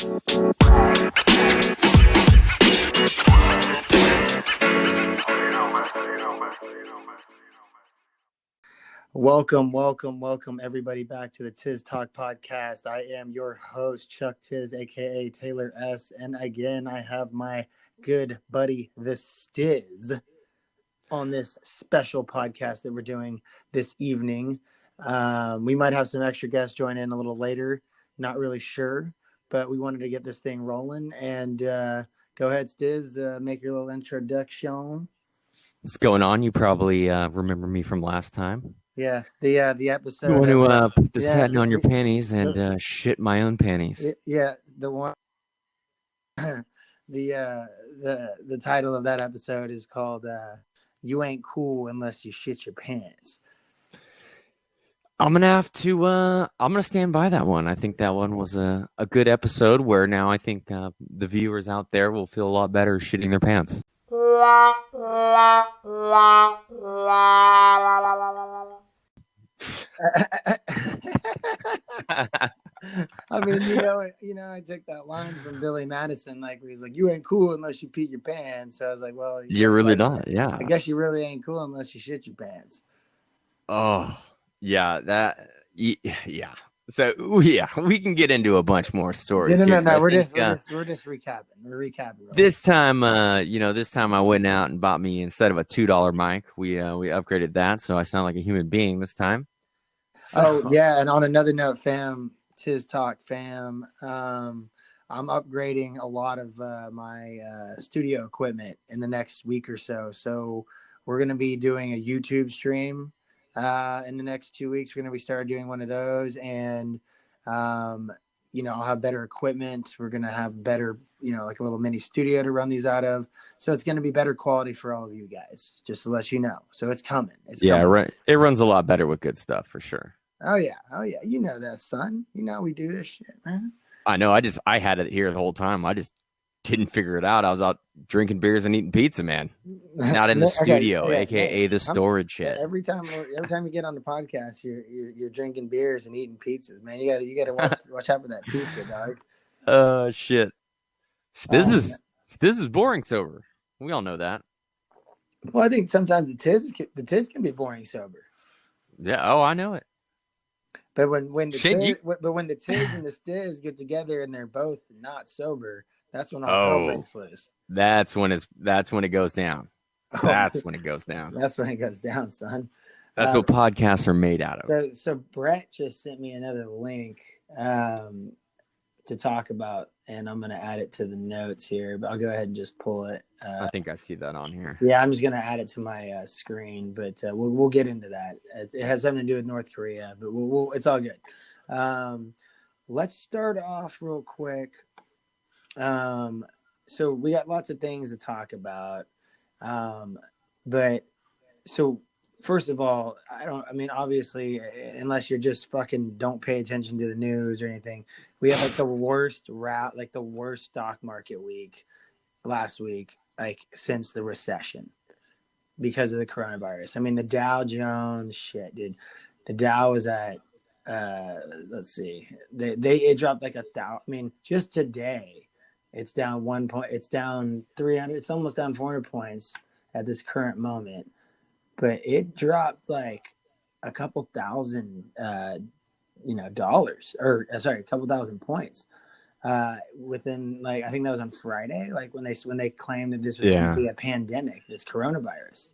Welcome everybody back to the TIZZ Talk Podcast. I am your host, Chucktizz, aka Taylor S. And again, I have my good buddy, The Stizz, on this special podcast that we're doing this evening. We might have some extra guests join in a little later. Not really sure, but we wanted to get this thing rolling. And go ahead, Stizz, make your little introduction. What's going on? You probably remember me from last time. Yeah, the episode. You want to put the satin on your panties and shit my own panties. Yeah, the one. The title of that episode is called "You Ain't Cool Unless You Shit Your Pants." I'm gonna stand by that one. I think that one was a good episode where now I think the viewers out there will feel a lot better shitting their pants. I mean, you know, I took that line from Billy Madison, like where he's like, "You ain't cool unless you pee your pants." So I was like, "Well, you're really not." Yeah, I guess you really ain't cool unless you shit your pants. Oh, yeah, yeah. So yeah, we can get into a bunch more stories. No. We're just recapping. We're recapping. This time, this time I went out and bought me, instead of a $2 mic, we upgraded that, so I sound like a human being this time. So, oh yeah, and on another note, fam, TIZZ Talk fam, I'm upgrading a lot of my studio equipment in the next week or so. So we're gonna be doing a YouTube stream. In the next 2 weeks, we're going to be starting doing one of those, and I'll have better equipment. We're going to have better, like a little mini studio to run these out of. So it's going to be better quality for all of you guys, just to let you know. So it's coming. Right. It runs a lot better with good stuff for sure. Oh yeah. You know that, son. You know we do this shit, man. I know. I had it here the whole time. I just didn't figure it out. I was out drinking beers and eating pizza, man. Not in the studio, aka the storage shed. Every time you get on the podcast, you're drinking beers and eating pizzas, man. You gotta watch out for that pizza, dog. Shit. This is boring sober. We all know that. Well, I think sometimes the TIZZ can be boring sober. Yeah. Oh, I know it. But when the TIZZ and the Stizz get together and they're both not sober, that's when all hell breaks loose. That's when it goes down. That's when it goes down. That's when it goes down, son. That's what podcasts are made out of. So Brett just sent me another link to talk about, and I'm going to add it to the notes here. But I'll go ahead and just pull it. I think I see that on here. Yeah, I'm just going to add it to my screen, but we'll get into that. It has something to do with North Korea, but it's all good. Let's start off real quick. So we got lots of things to talk about. But so first of all, obviously, unless you're just fucking don't pay attention to the news or anything, we had like the worst stock market week last week, like since the recession because of the coronavirus. I mean, the Dow Jones shit, dude. The Dow was at, let's see, it dropped like 1,000. I mean, just today, it's down 1 point. It's down 300. It's almost down 400 points at this current moment. But it dropped like a couple thousand, dollars, or a couple thousand points within, like, I think that was on Friday, like when they claimed that this was going to be a pandemic, this coronavirus.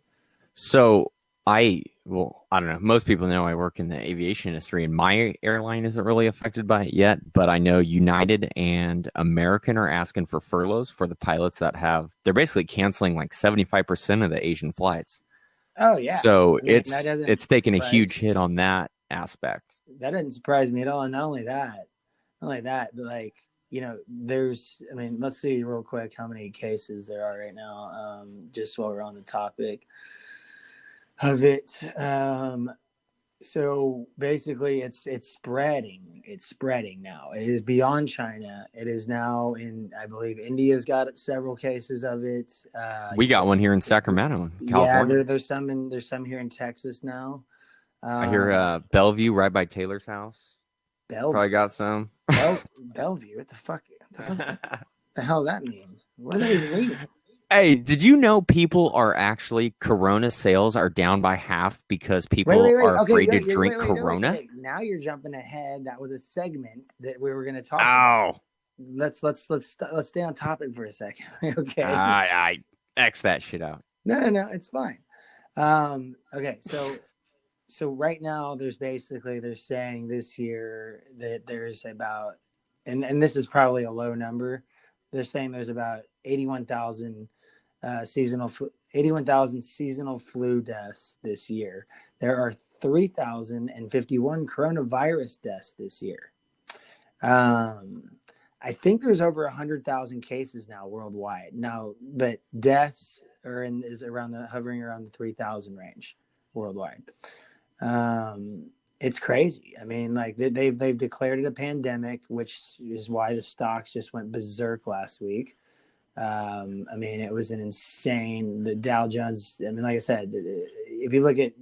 So I don't know. Most people know I work in the aviation industry, and my airline isn't really affected by it yet. But I know United and American are asking for furloughs for the pilots they're basically canceling like 75% of the Asian flights. Oh yeah. So it's taken a huge hit on that aspect. That doesn't surprise me at all. And not only that, but like, let's see real quick how many cases there are right now. Just while we're on the topic of it. So basically it's spreading. It's spreading now. It is beyond China. It is now in, I believe, India's got several cases of it. We got one here in Sacramento, California. Yeah, there's some here in Texas now. I hear Bellevue right by Taylor's house. Bellevue. Probably got some. Bellevue, what the fuck? The hell does that mean? What does that even mean? Hey, did you know people are actually Corona sales are down by half because people are afraid to drink Corona? Wait. Now you're jumping ahead. That was a segment that we were going to talk about. Let's stay on topic for a second. Okay. I X that shit out. No, it's fine. Okay, so right now they're saying this year that there's about, and this is probably a low number. They're saying there's about 81,000 seasonal flu deaths this year. There are 3,051 coronavirus deaths this year. I think there's over 100,000 cases now worldwide. Now, but deaths is hovering around the 3,000 range worldwide. It's crazy. I mean, like they've declared it a pandemic, which is why the stocks just went berserk last week. I mean, it was an insane. The Dow Jones. I mean, like I said, if you look at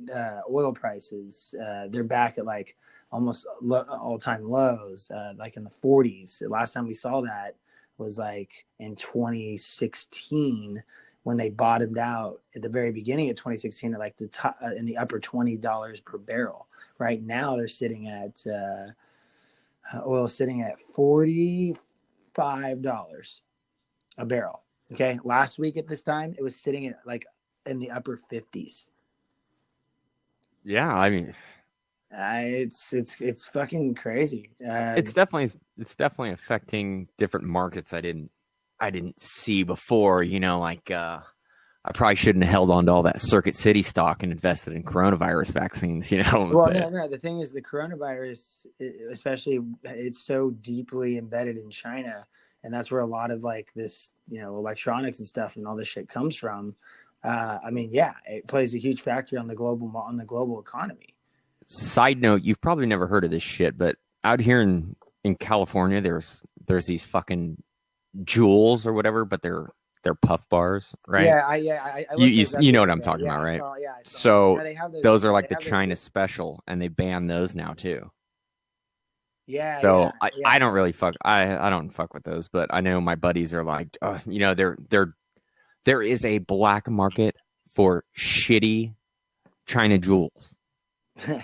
oil prices, they're back at like almost all-time lows, like in the 40s. The last time we saw that was like in 2016 when they bottomed out at the very beginning of 2016 at like the top in the upper $20 per barrel. Right now they're sitting at oil sitting at $45 a barrel. Okay, last week at this time it was sitting at like in the upper 50s. Yeah, I mean, it's fucking crazy. It's definitely affecting different markets I didn't see before. You know, like I probably shouldn't have held on to all that Circuit City stock and invested in coronavirus vaccines. You know, well, no. The thing is, the coronavirus, especially, it's so deeply embedded in China, and that's where a lot of like this, you know, electronics and stuff and all this shit comes from. I mean, yeah, it plays a huge factor on the global economy. Side note, you've probably never heard of this shit, but out here in California, there's these fucking Juuls or whatever, but they're puff bars, right? Yeah, you know what I'm talking about, right? I saw. So those are like the China special, and they ban those now too. Yeah. So I don't really fuck. I don't fuck with those, but I know my buddies are like, you know, there is a black market for shitty China Juuls.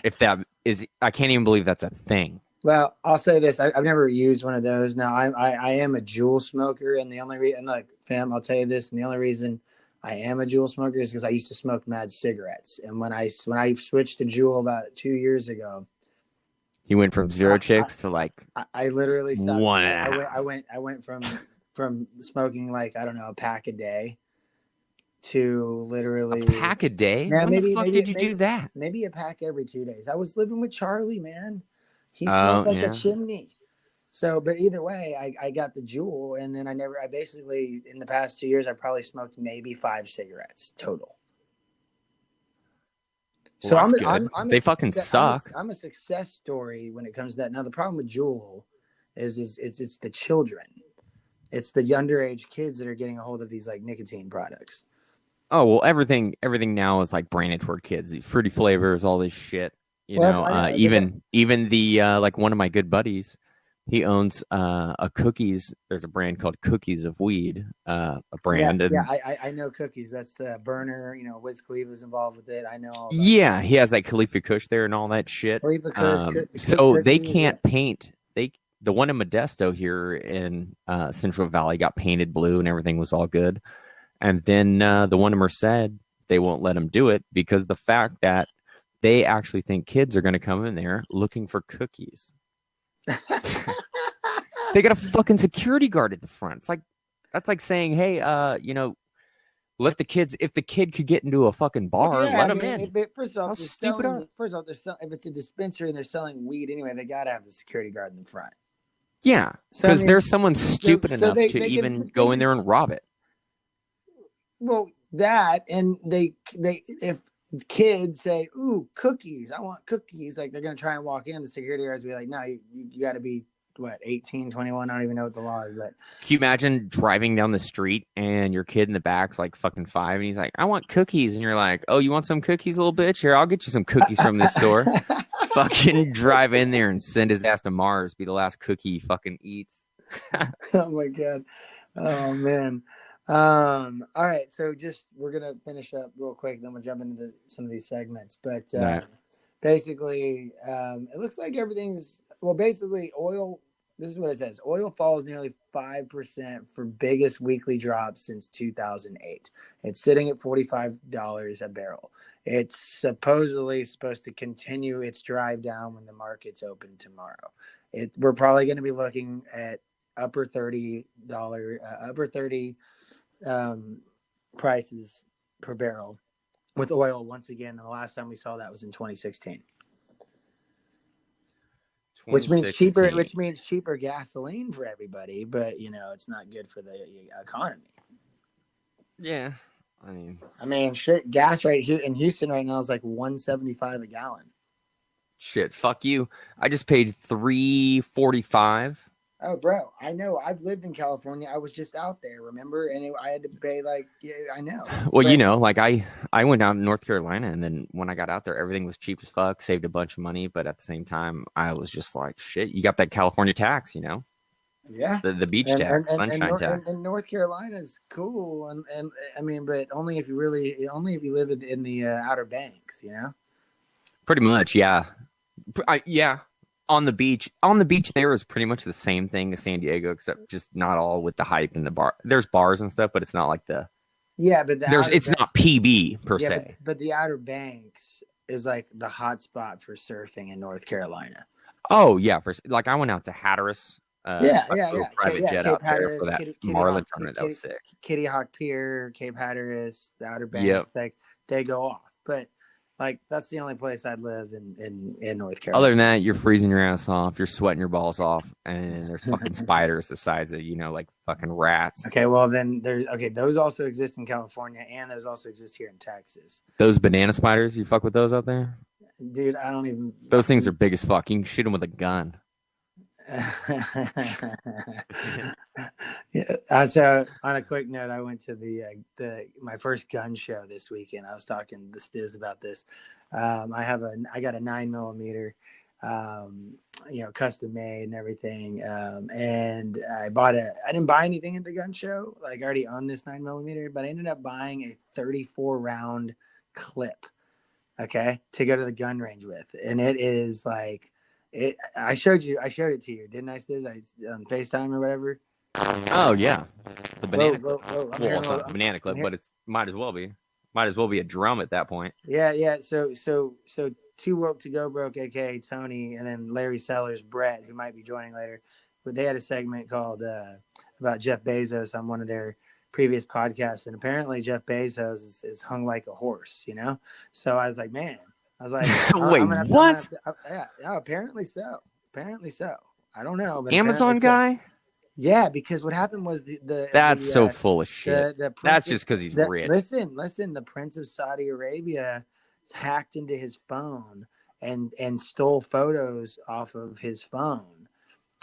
If that is, I can't even believe that's a thing. Well, I'll say this: I've never used one of those. Now, I am a Juul smoker, and the only reason, like, fam, I'll tell you this, and the only reason I am a Juul smoker is because I used to smoke mad cigarettes, and when I switched to Juul about 2 years ago, you went from zero chicks to like I literally stopped. One. I went from smoking like, I don't know, a pack a day to literally a pack a day. Man, when the fuck did you do that? Maybe a pack every 2 days. I was living with Charlie, man. He smoked like a chimney. So, but either way, I got the Juul, and then I basically, in the past 2 years, I probably smoked maybe 5 cigarettes total. So well, they fucking suck. I'm a success story when it comes to that. Now, the problem with Juul is it's the children. It's the underage kids that are getting a hold of these like nicotine products. Oh, well, everything now is like branded toward kids. Fruity flavors, all this shit. You know, even the like one of my good buddies, he owns a Cookies. There's a brand called Cookies of Weed, a brand. I know Cookies. That's Burner. You know, Wiz Khalifa's involved with it. I know. All yeah, he has like Khalifa Kush there and all that shit. So they can't paint. The one in Modesto here in Central Valley got painted blue and everything was all good. And then the one in Merced, they won't let them do it because the fact that they actually think kids are going to come in there looking for cookies. They got a fucking security guard at the front. It's like, that's like saying, hey, you know, let the kids, if the kid could get into a fucking bar, let them in. First of all, if it's a dispensary and they're selling weed anyway, they got to have a security guard in the front. Yeah, because there's someone stupid enough to even go in there and rob it. Well, that, and they if kids say, ooh, cookies, I want cookies, like they're going to try and walk in, the security guards will be like, no, you got to be, 18, 21, I don't even know what the law is. But can you imagine driving down the street and your kid in the back's like fucking 5 and he's like, I want cookies. And you're like, oh, you want some cookies, little bitch? Here, I'll get you some cookies from this store. Fucking drive in there and send his ass to Mars, be the last cookie he fucking eats. Oh my god. Oh man. All right, so just we're gonna finish up real quick, then we'll jump into some of these segments. But Right. basically, it looks like everything's well. Basically, oil. This is what it says: oil falls nearly 5% for biggest weekly drop since 2008. It's sitting at $45 a barrel. It's supposedly supposed to continue its drive down when the markets open tomorrow. We're probably going to be looking at upper upper 30 prices per barrel with oil once again. And the last time we saw that was in 2016. Which means cheaper gasoline for everybody, but it's not good for the economy. Yeah. I mean, shit, gas right here in Houston right now is like $1.75 a gallon. Shit, fuck you. I just paid $3.45. Oh, bro, I know. I've lived in California. I was just out there, remember? And I had to pay I know. Well, I went down to North Carolina, and then when I got out there, everything was cheap as fuck, saved a bunch of money. But at the same time, I was just like, shit, you got that California tax, Yeah. The beach tax, sunshine tax. And North Carolina's cool. And I mean, but only if you live in the Outer Banks, Pretty much, yeah. Yeah. On the beach there is pretty much the same thing as San Diego, except just not all with the hype and the bar. There's bars and stuff, but it's not like but it's not PB per se. But the Outer Banks is like the hot spot for surfing in North Carolina. Oh yeah, I went out to Hatteras. Private jet out there for that Marlin tournament. That was sick. Kitty Hawk Pier, Cape Hatteras, the Outer Banks. Yep. Like they go off, but. That's the only place I'd live in North Carolina. Other than that, you're freezing your ass off, you're sweating your balls off, and there's fucking spiders the size of, like fucking rats. Okay, well then those also exist in California, and those also exist here in Texas. Those banana spiders, you fuck with those out there? Dude, I don't even... Those things are big as fuck. You can shoot them with a gun. Yeah. So on a quick note, I went to my first gun show this weekend. I was talking to Stizz about this. I got a 9mm, custom made and everything. And I didn't buy anything at the gun show. Like I already owned this 9mm, but I ended up buying a 34 round clip. Okay. To go to the gun range with. And it is like, I showed it to you, didn't I, Stizz? On FaceTime or whatever. Oh yeah, the banana clip. The banana clip, but it's might as well be a drum at that point. Yeah. So Too Woke to Go Broke, aka Tony, and then Larry Sellers, Brett, who might be joining later. But they had a segment called about Jeff Bezos on one of their previous podcasts, and apparently Jeff Bezos is hung like a horse, So I was like, man. I was like, wait, what? Yeah, apparently so. I don't know. But Amazon guy? Yeah, because what happened was that's so full of shit. That's just because he's rich. Listen, the Prince of Saudi Arabia hacked into his phone and stole photos off of his phone,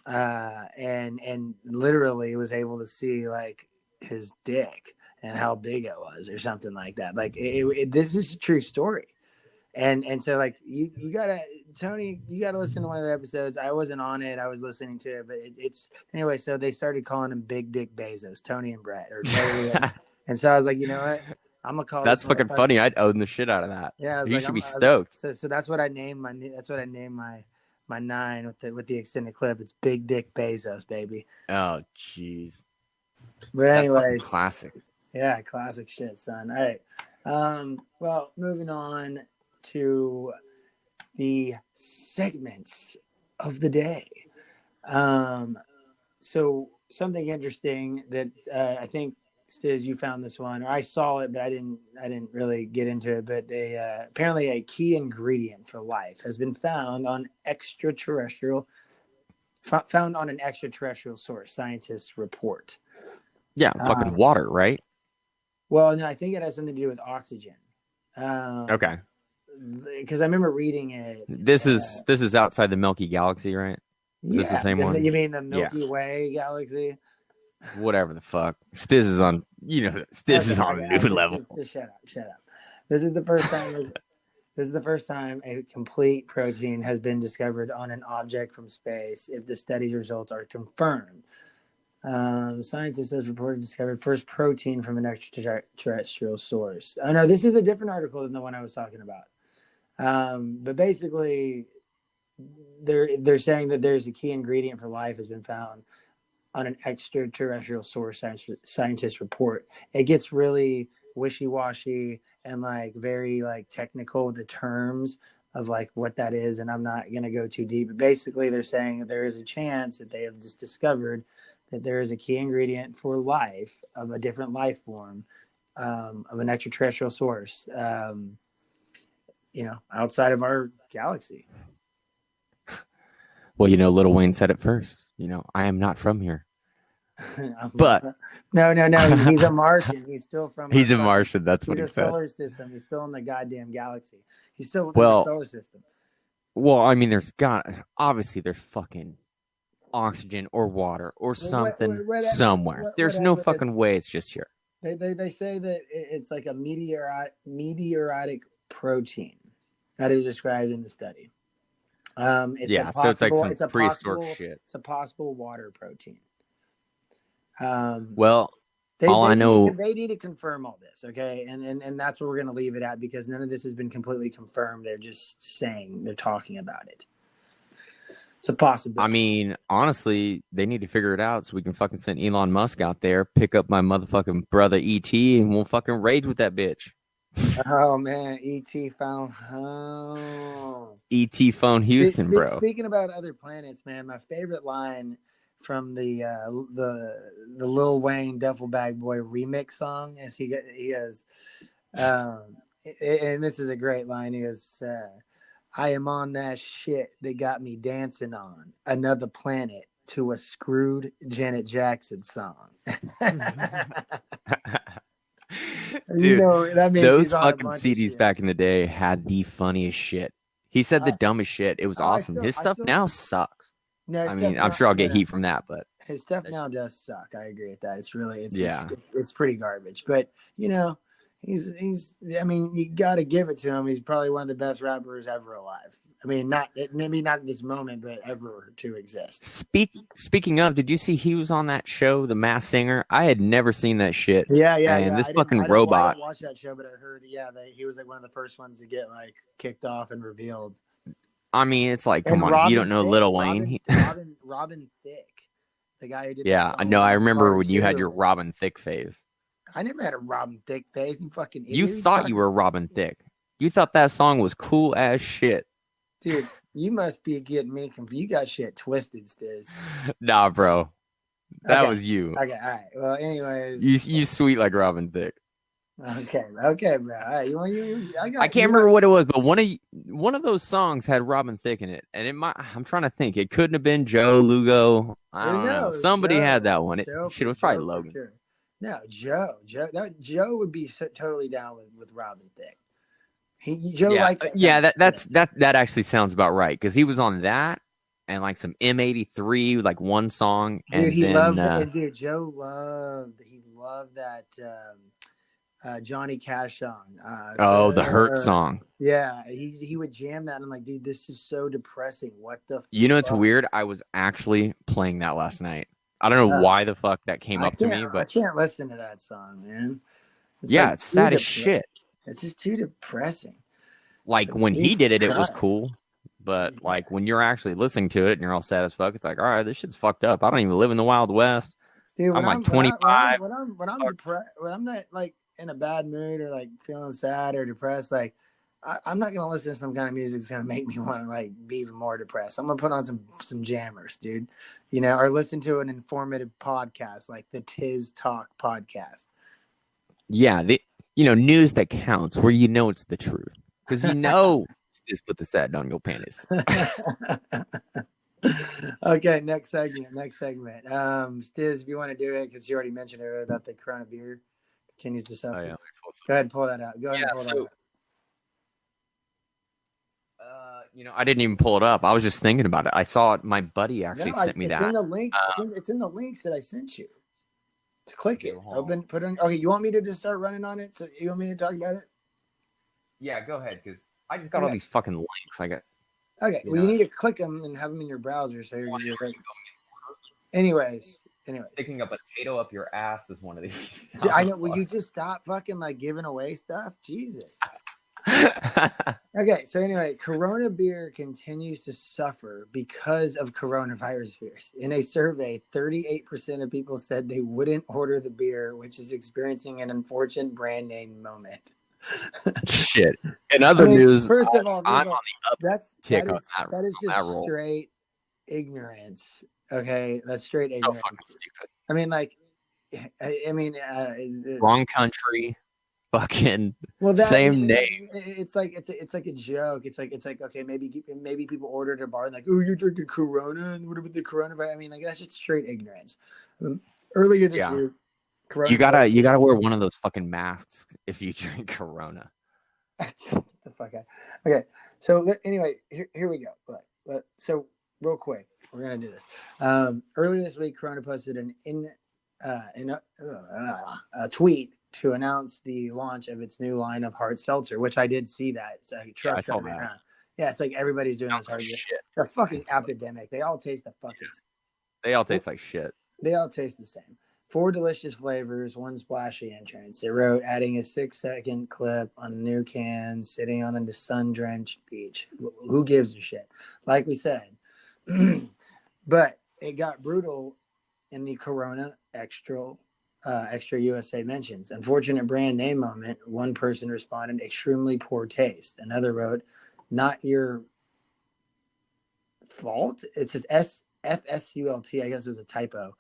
and literally was able to see like his dick and how big it was or something like that. Like this is a true story. And so like you gotta, Tony, you gotta listen to one of the episodes. I wasn't on it. I was listening to it, but it's anyway. So they started calling him Big Dick Bezos, Tony and Brett, or and so I was like, you know what? I'm gonna call. That's fucking funny. I'd own the shit out of that. Yeah, you should be stoked. So that's what I named my 9 with the extended clip. It's Big Dick Bezos, baby. Oh jeez. But anyways, classic. Yeah, classic shit, son. All right. Well, moving on to the segments of the day. So something interesting that I think, Stizz, you found this one, or I saw it, but I didn't really get into it. But apparently a key ingredient for life has been found on an extraterrestrial source. Scientists report. Yeah, fucking water, right? Well, no, I think it has something to do with oxygen. Okay. Because I remember reading it. This is outside the Milky Galaxy, right? Is this the same one? You mean the Milky Way galaxy? Whatever the fuck. Stizz is on. Is on a new level. Just shut up. This is the first time a complete protein has been discovered on an object from space. If the study's results are confirmed, Scientists have reported discovered first protein from an extraterrestrial source. Oh no, this is a different article than the one I was talking about. But basically, they're saying that there's a key ingredient for life has been found on an extraterrestrial source. Scientists report. It gets really wishy-washy and like very like technical with the terms of like what that is, and I'm not going to go too deep. But basically, they're saying that there is a chance that they have just discovered that there is a key ingredient for life of a different life form, of an extraterrestrial source, outside of our galaxy. Well, Lil Wayne said it first. I am not from here. But no, he's a Martian. He's still from. He's a Martian. That's what he said. Solar system. He's still in the goddamn galaxy. He's still within the solar system. Well, I mean, there's fucking oxygen or water or something somewhere. There's no fucking way it's just here. They say that it's like a meteoritic protein that is described in the study. So it's like some prehistoric shit. It's a possible water protein. I know they need to confirm all this, okay, and that's where we're going to leave it at because none of this has been completely confirmed. They're just saying they're talking about it. It's a possibility. I mean, honestly, they need to figure it out so we can fucking send Elon Musk out there, pick up my motherfucking brother ET, and we'll fucking rage with that bitch. Oh man, ET found home. ET phone Houston, bro. Speaking about other planets, man, my favorite line from the Lil Wayne Duffel Bag Boy remix song is he has, and this is a great line. He goes, "I am on that shit that got me dancing on another planet to a screwed Janet Jackson song." Dude, that means those fucking CDs back in the day had the funniest shit. He said the dumbest shit. It was awesome. His stuff now sucks. No, I mean, I'm sure I'll get heat from that, but his stuff now does suck. I agree with that. It's pretty garbage. But he's. I mean, you got to give it to him. He's probably one of the best rappers ever alive. I mean, maybe not at this moment, but ever to exist. Speaking of, did you see he was on that show, The Masked Singer? I had never seen that shit. Yeah. And this fucking robot. I didn't watch that show, but I heard, that he was like one of the first ones to get like kicked off and revealed. I mean, it's like, come on, if you don't know Lil Wayne. Robin Thicke, the guy who did. Yeah, I know. I remember when you had your Robin Thicke phase. I never had a Robin Thicke phase. You fucking idiot. You thought you were Robin Thicke. You thought that song was cool as shit. Dude, you must be getting me confused. You got shit twisted, Stizz. Nah, bro. That was you. Okay, all right. Well, anyways. You sweet like Robin Thicke. Okay, bro. All right. I can't remember what it was, but one of those songs had Robin Thicke in it. And I'm trying to think. It couldn't have been Joe Lugo. I don't know. Somebody had that one. It was probably Logan. Sure. No, Joe. Joe would be totally down with Robin Thicke. That actually sounds about right because he was on that and like some M83, like one song. Dude, Joe loved that Johnny Cash song. The Hurt song. Yeah, he would jam that. And I'm like, dude, this is so depressing. What the? It's weird. I was actually playing that last night. I don't know why the fuck that came up to me, but I can't listen to that song, man. It's sad as shit. It's just too depressing. Like when he did it, it was cool. But like when you're actually listening to it and you're all sad as fuck, it's like, all right, this shit's fucked up. I don't even live in the Wild West. Dude, I'm like 25. When I'm depressed, when I'm not like in a bad mood or like feeling sad or depressed, like I'm not gonna listen to some kind of music that's gonna make me want to like be even more depressed. I'm gonna put on some jammers, dude. Or listen to an informative podcast like the TIZZ Talk Podcast. Yeah, news that counts where it's the truth. Because just put the sad on your panties. Okay, next segment. Stizz, if you want to do it, because you already mentioned earlier about the Corona beer continues to suffer. Oh, yeah. Go ahead and pull that out. That out. I didn't even pull it up. I was just thinking about it. I saw it. My buddy actually sent me that. It's in the links. It's in the links that I sent you. Just click it. Open. Put in. Okay, you want me to just start running on it? So you want me to talk about it? Yeah, go ahead, because I just got all these fucking links. Okay, you need to click them and have them in your browser so you're ready. Anyways, Anyway, sticking a potato up your ass is one of these. I know. Will you just stop fucking like giving away stuff? Jesus. Okay, so anyway, Corona beer continues to suffer because of coronavirus fears. In a survey, 38% of people said they wouldn't order the beer, which is experiencing an unfortunate brand name moment. Shit. In other news, first of all, I'm on the uptick that is just straight ignorance. Okay, that's straight ignorance. So fucking stupid. I mean, like, wrong country. Fucking same name. It's like a joke. It's like okay, maybe people ordered at a bar and like, oh, you're drinking Corona and what about the coronavirus? I mean, like that's just straight ignorance. Earlier this year, you gotta wear one of those fucking masks if you drink Corona. Get the fuck out. Okay, so anyway, here we go. So real quick, we're gonna do this. Earlier this week, Corona posted a tweet to announce the launch of its new line of hard seltzer, which I did see that. It's like I saw that. Yeah, it's like everybody's doing this hard shit. They're fucking epidemic. They all taste the fucking. They all taste like shit. They all taste the same. 4 delicious flavors, 1 splashy entrance. They wrote, adding a 6-second clip on a new can, sitting on a sun-drenched beach. Who gives a shit? Like we said, but it got brutal in the Corona Extra USA mentions. Unfortunate brand name moment. One person responded, extremely poor taste. Another wrote, not your fault. It says FSULT. I guess it was a typo.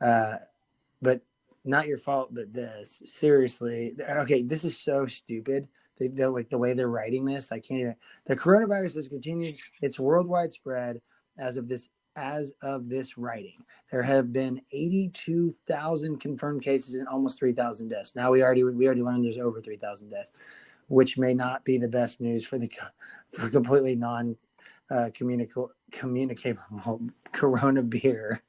But not your fault, but this. Seriously. Okay, this is so stupid. Like the way they're writing this, I can't even. The coronavirus has continued its worldwide spread as of this writing. There have been 82,000 confirmed cases and almost 3,000 deaths. Now we already learned there's over 3,000 deaths, which may not be the best news for completely communicable Corona beer.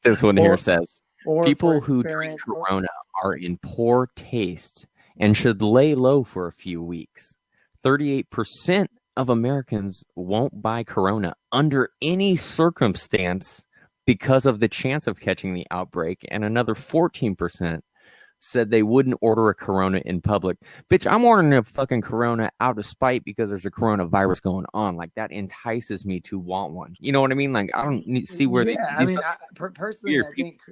This one here says people who drink Corona are in poor taste and should lay low for a few weeks. 38% of Americans won't buy Corona under any circumstance because of the chance of catching the outbreak, and another 14% said they wouldn't order a Corona in public. Bitch, I'm ordering a fucking Corona out of spite because there's a coronavirus going on. Like, that entices me to want one. You know what I mean? Like, I don't see where personally,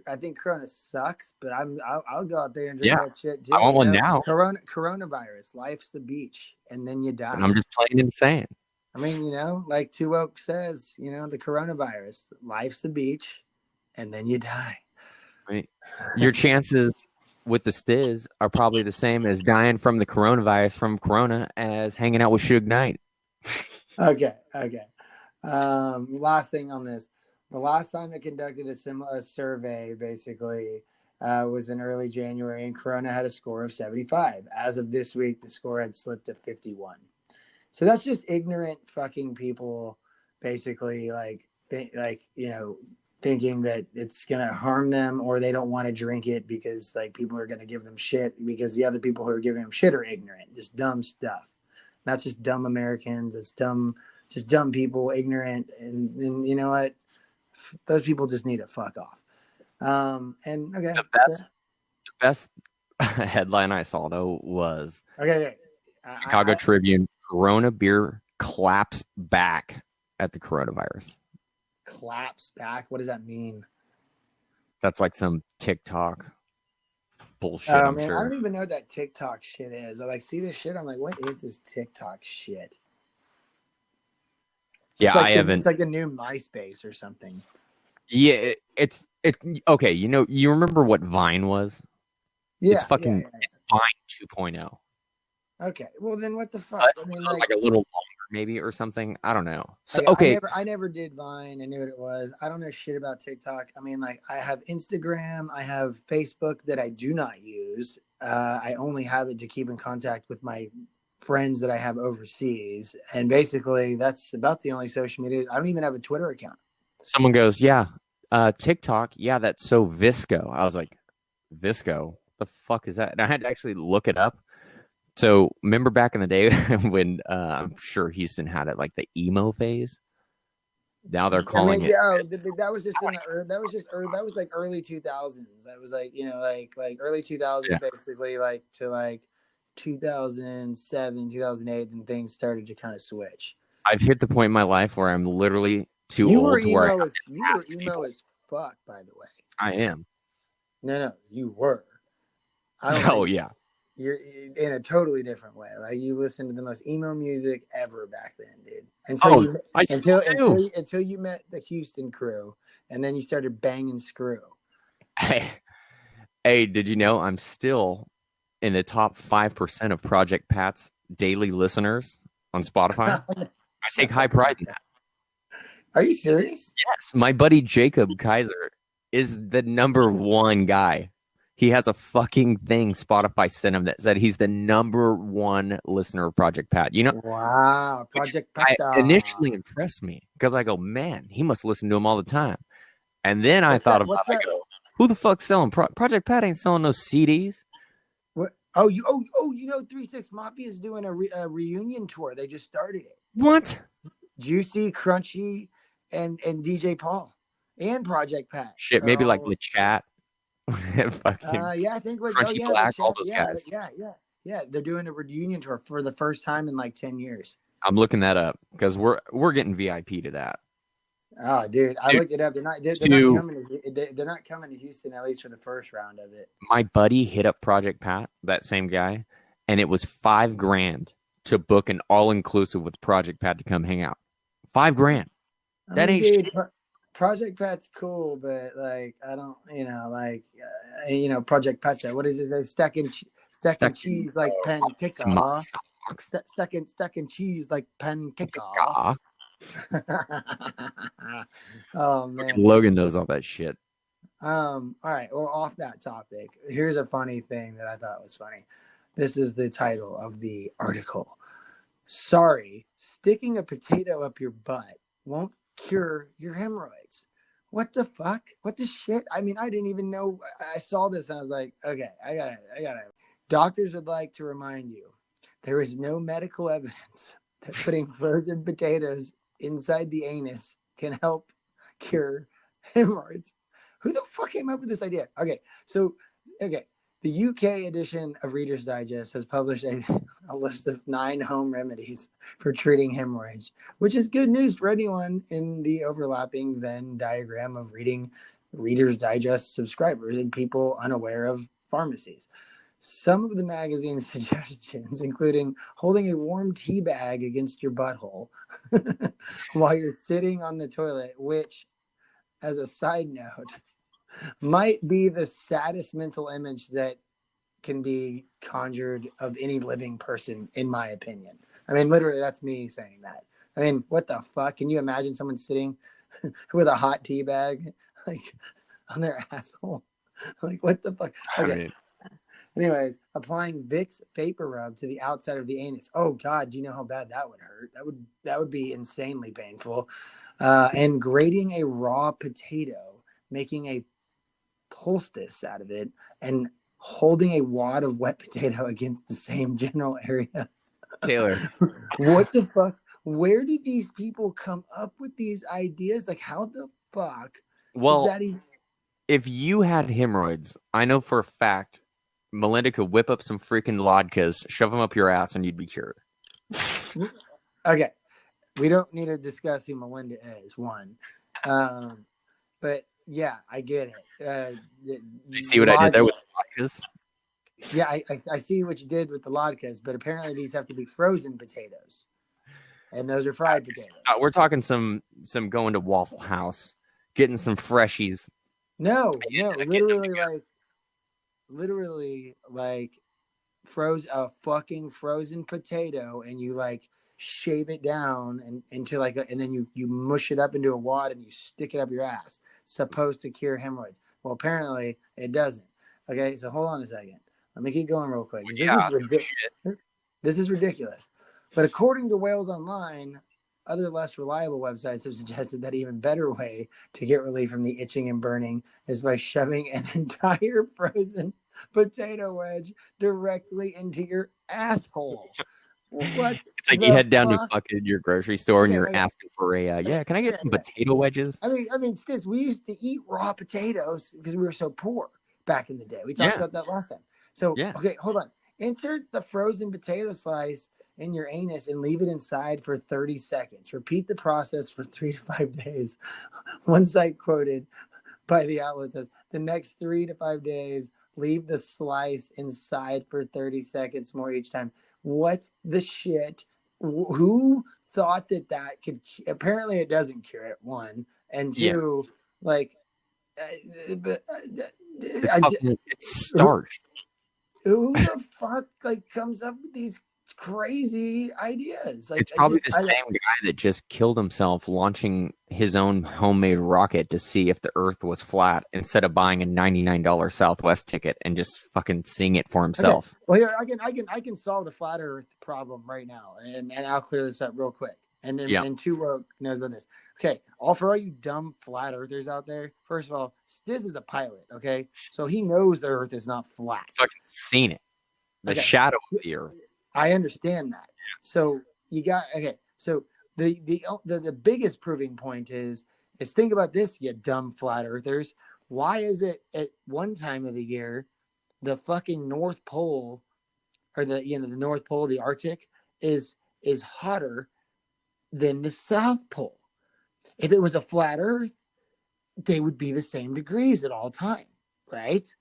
I think Corona sucks, but I'll go out there and drink that shit too. I want one now. Coronavirus, life's the beach, and then you die. And I'm just plain insane. I mean, like Two Oak says, the coronavirus, life's the beach, and then you die. I mean, your chances with the Stizz are probably the same as dying from the coronavirus from Corona as hanging out with Suge Knight. Okay. Last thing on this. The last time it conducted a similar survey, basically, was in early January, and Corona had a score of 75. As of this week, the score had slipped to 51. So that's just ignorant fucking people, basically, thinking that it's going to harm them, or they don't want to drink it because like people are going to give them shit because the other people who are giving them shit are ignorant, just dumb stuff. That's just dumb Americans. It's just dumb people, ignorant. And you know what? Those people just need to fuck off. Okay. The best headline I saw though was Chicago Tribune, Corona beer claps back at the coronavirus. Claps back? What does that mean? That's like some TikTok bullshit. I'm sure. I don't even know what that TikTok shit is. I see this shit. I'm like, what is this TikTok shit? Yeah, I haven't. It's like the new MySpace or something. Yeah, it's okay. You remember what Vine was? Yeah, it's fucking Vine 2.0. Okay, well then what the fuck? I mean, like a little longer maybe or something. I don't know. So I never did Vine. I knew what it was. I don't know shit about TikTok. I mean, like I have Instagram, I have Facebook that I do not use. I only have it to keep in contact with my friends that I have overseas, and basically that's about the only social media. I don't even have a Twitter account. Someone goes, TikTok, that's so Visco. I was like, Visco? What the fuck is that? And I had to actually look it up. So remember back in the day when I'm sure Houston had it, like the emo phase? Now they're calling it. That was just that was like early 2000s. That was like, like early 2000s, basically, like to like 2007, 2008, and things started to kind of switch. I've hit the point in my life where I'm literally too You old were to where emo as fuck, by the way. I am. No, you were. Yeah. You're in a totally different way. Like, you listened to the most emo music ever back then, dude. Until you met the Houston crew, and then you started banging Screw. Hey, did you know I'm still in the top 5% of Project Pat's daily listeners on Spotify? I take high pride in that. Are you serious? Yes, my buddy Jacob Kaiser is the number one guy. He has a fucking thing Spotify sent him that said he's the number one listener of Project Pat. You know, wow, Project Pat initially impressed me because I go, man, he must listen to him all the time. And then I thought about it. I go, who the fuck's selling Project Pat? Ain't selling no CDs. What? Oh, you know, 3 6 Mafia is doing a reunion tour. They just started it. What? Juicy, Crunchy, and DJ Paul and Project Pat. Shit, maybe like the chat. I think like Crunchy Black, all those guys. Yeah. They're doing a reunion tour for the first time in like 10 years. I'm looking that up because we're getting VIP to that. Oh, dude, I looked it up. They're not coming to Houston, at least for the first round of it. My buddy hit up Project Pat, that same guy, and it was $5,000 to book an all-inclusive with Project Pat to come hang out. $5,000. That ain't shit. Project Pat's cool, but like, I don't, Project Pat. What is it? Stacking cheese like pancake. Stacking cheese like pancake. Oh man, Logan knows all that shit. All right. Well, off that topic, here's a funny thing that I thought was funny. This is the title of the article. Sorry, sticking a potato up your butt won't cure your hemorrhoids. What the fuck? What the shit? I mean, I didn't even know. I saw this and I was like, okay, I got it. Doctors would like to remind you, there is no medical evidence that putting frozen potatoes inside the anus can help cure hemorrhoids. Who the fuck came up with this idea? Okay. The UK edition of Reader's Digest has published a list of 9 home remedies for treating hemorrhoids, which is good news for anyone in the overlapping Venn diagram of reading Reader's Digest subscribers and people unaware of pharmacies. Some of the magazine's suggestions, including holding a warm tea bag against your butthole while you're sitting on the toilet, which, as a side note, might be the saddest mental image that can be conjured of any living person, in my opinion. I mean, literally, that's me saying that. I mean, what the fuck? Can you imagine someone sitting with a hot tea bag, like, on their asshole? Like, what the fuck? Okay. I mean, anyways, applying Vicks vapor rub to the outside of the anus. Oh God, do you know how bad that would hurt? That would be insanely painful. And grating a raw potato, making a poultice out of it, and holding a wad of wet potato against the same general area. Taylor, what the fuck? Where do these people come up with these ideas? Like, how the fuck? Well, if you had hemorrhoids, I know for a fact Melinda could whip up some freaking latkes, shove them up your ass, and you'd be cured. Okay. We don't need to discuss who Melinda is, one. But yeah, I get it. You see what I did there with the latkes? Yeah, I see what you did with the latkes, but apparently these have to be frozen potatoes. And those are fried potatoes. We're talking some going to Waffle House, getting some freshies. No, literally froze a fucking frozen potato, and you like shave it down and into and then you mush it up into a wad and you stick it up your ass. Supposed to cure hemorrhoids. Well, apparently it doesn't. Okay, so hold on a second. Let me keep going real quick. This is ridiculous. But according to Wales Online, other less reliable websites have suggested that even better way to get relief from the itching and burning is by shoving an entire frozen potato wedge directly into your asshole. What It's like you the head down to fuck? fucking your grocery store and Okay, you're okay. asking for a can I get some Yeah. potato wedges? I mean, Stiz, we used to eat raw potatoes because we were so poor back in the day. We talked Yeah, about that last time. So, yeah. okay, hold on. Insert the frozen potato slice in your anus and leave it inside for 30 seconds. Repeat the process for 3 to 5 days. One site quoted by the outlet says the next 3 to 5 days, leave the slice inside for 30 seconds more each time. What the shit? Who thought that could? Apparently, it doesn't cure it. One and Yeah. two, like, It's starch. who the fuck like comes up with these crazy ideas? Like, It's probably the same guy that just killed himself launching his own homemade rocket to see if the Earth was flat instead of buying a $99 Southwest ticket and just fucking seeing it for himself. Okay. Well, here I can solve the flat Earth problem right now, and I'll clear this up real quick. And Two Woke knows about this. Okay, for all you dumb flat earthers out there, first of all, Stizz is a pilot. Okay, so he knows the Earth is not flat. Fucking seen it, the shadow of the Earth. I understand that. So you got So the biggest proving point is think about this, you dumb flat earthers. Why is it at one time of the year the fucking North Pole, or the North Pole, the Arctic, is hotter than the South Pole? If it was a flat Earth, they would be the same degrees at all time, right?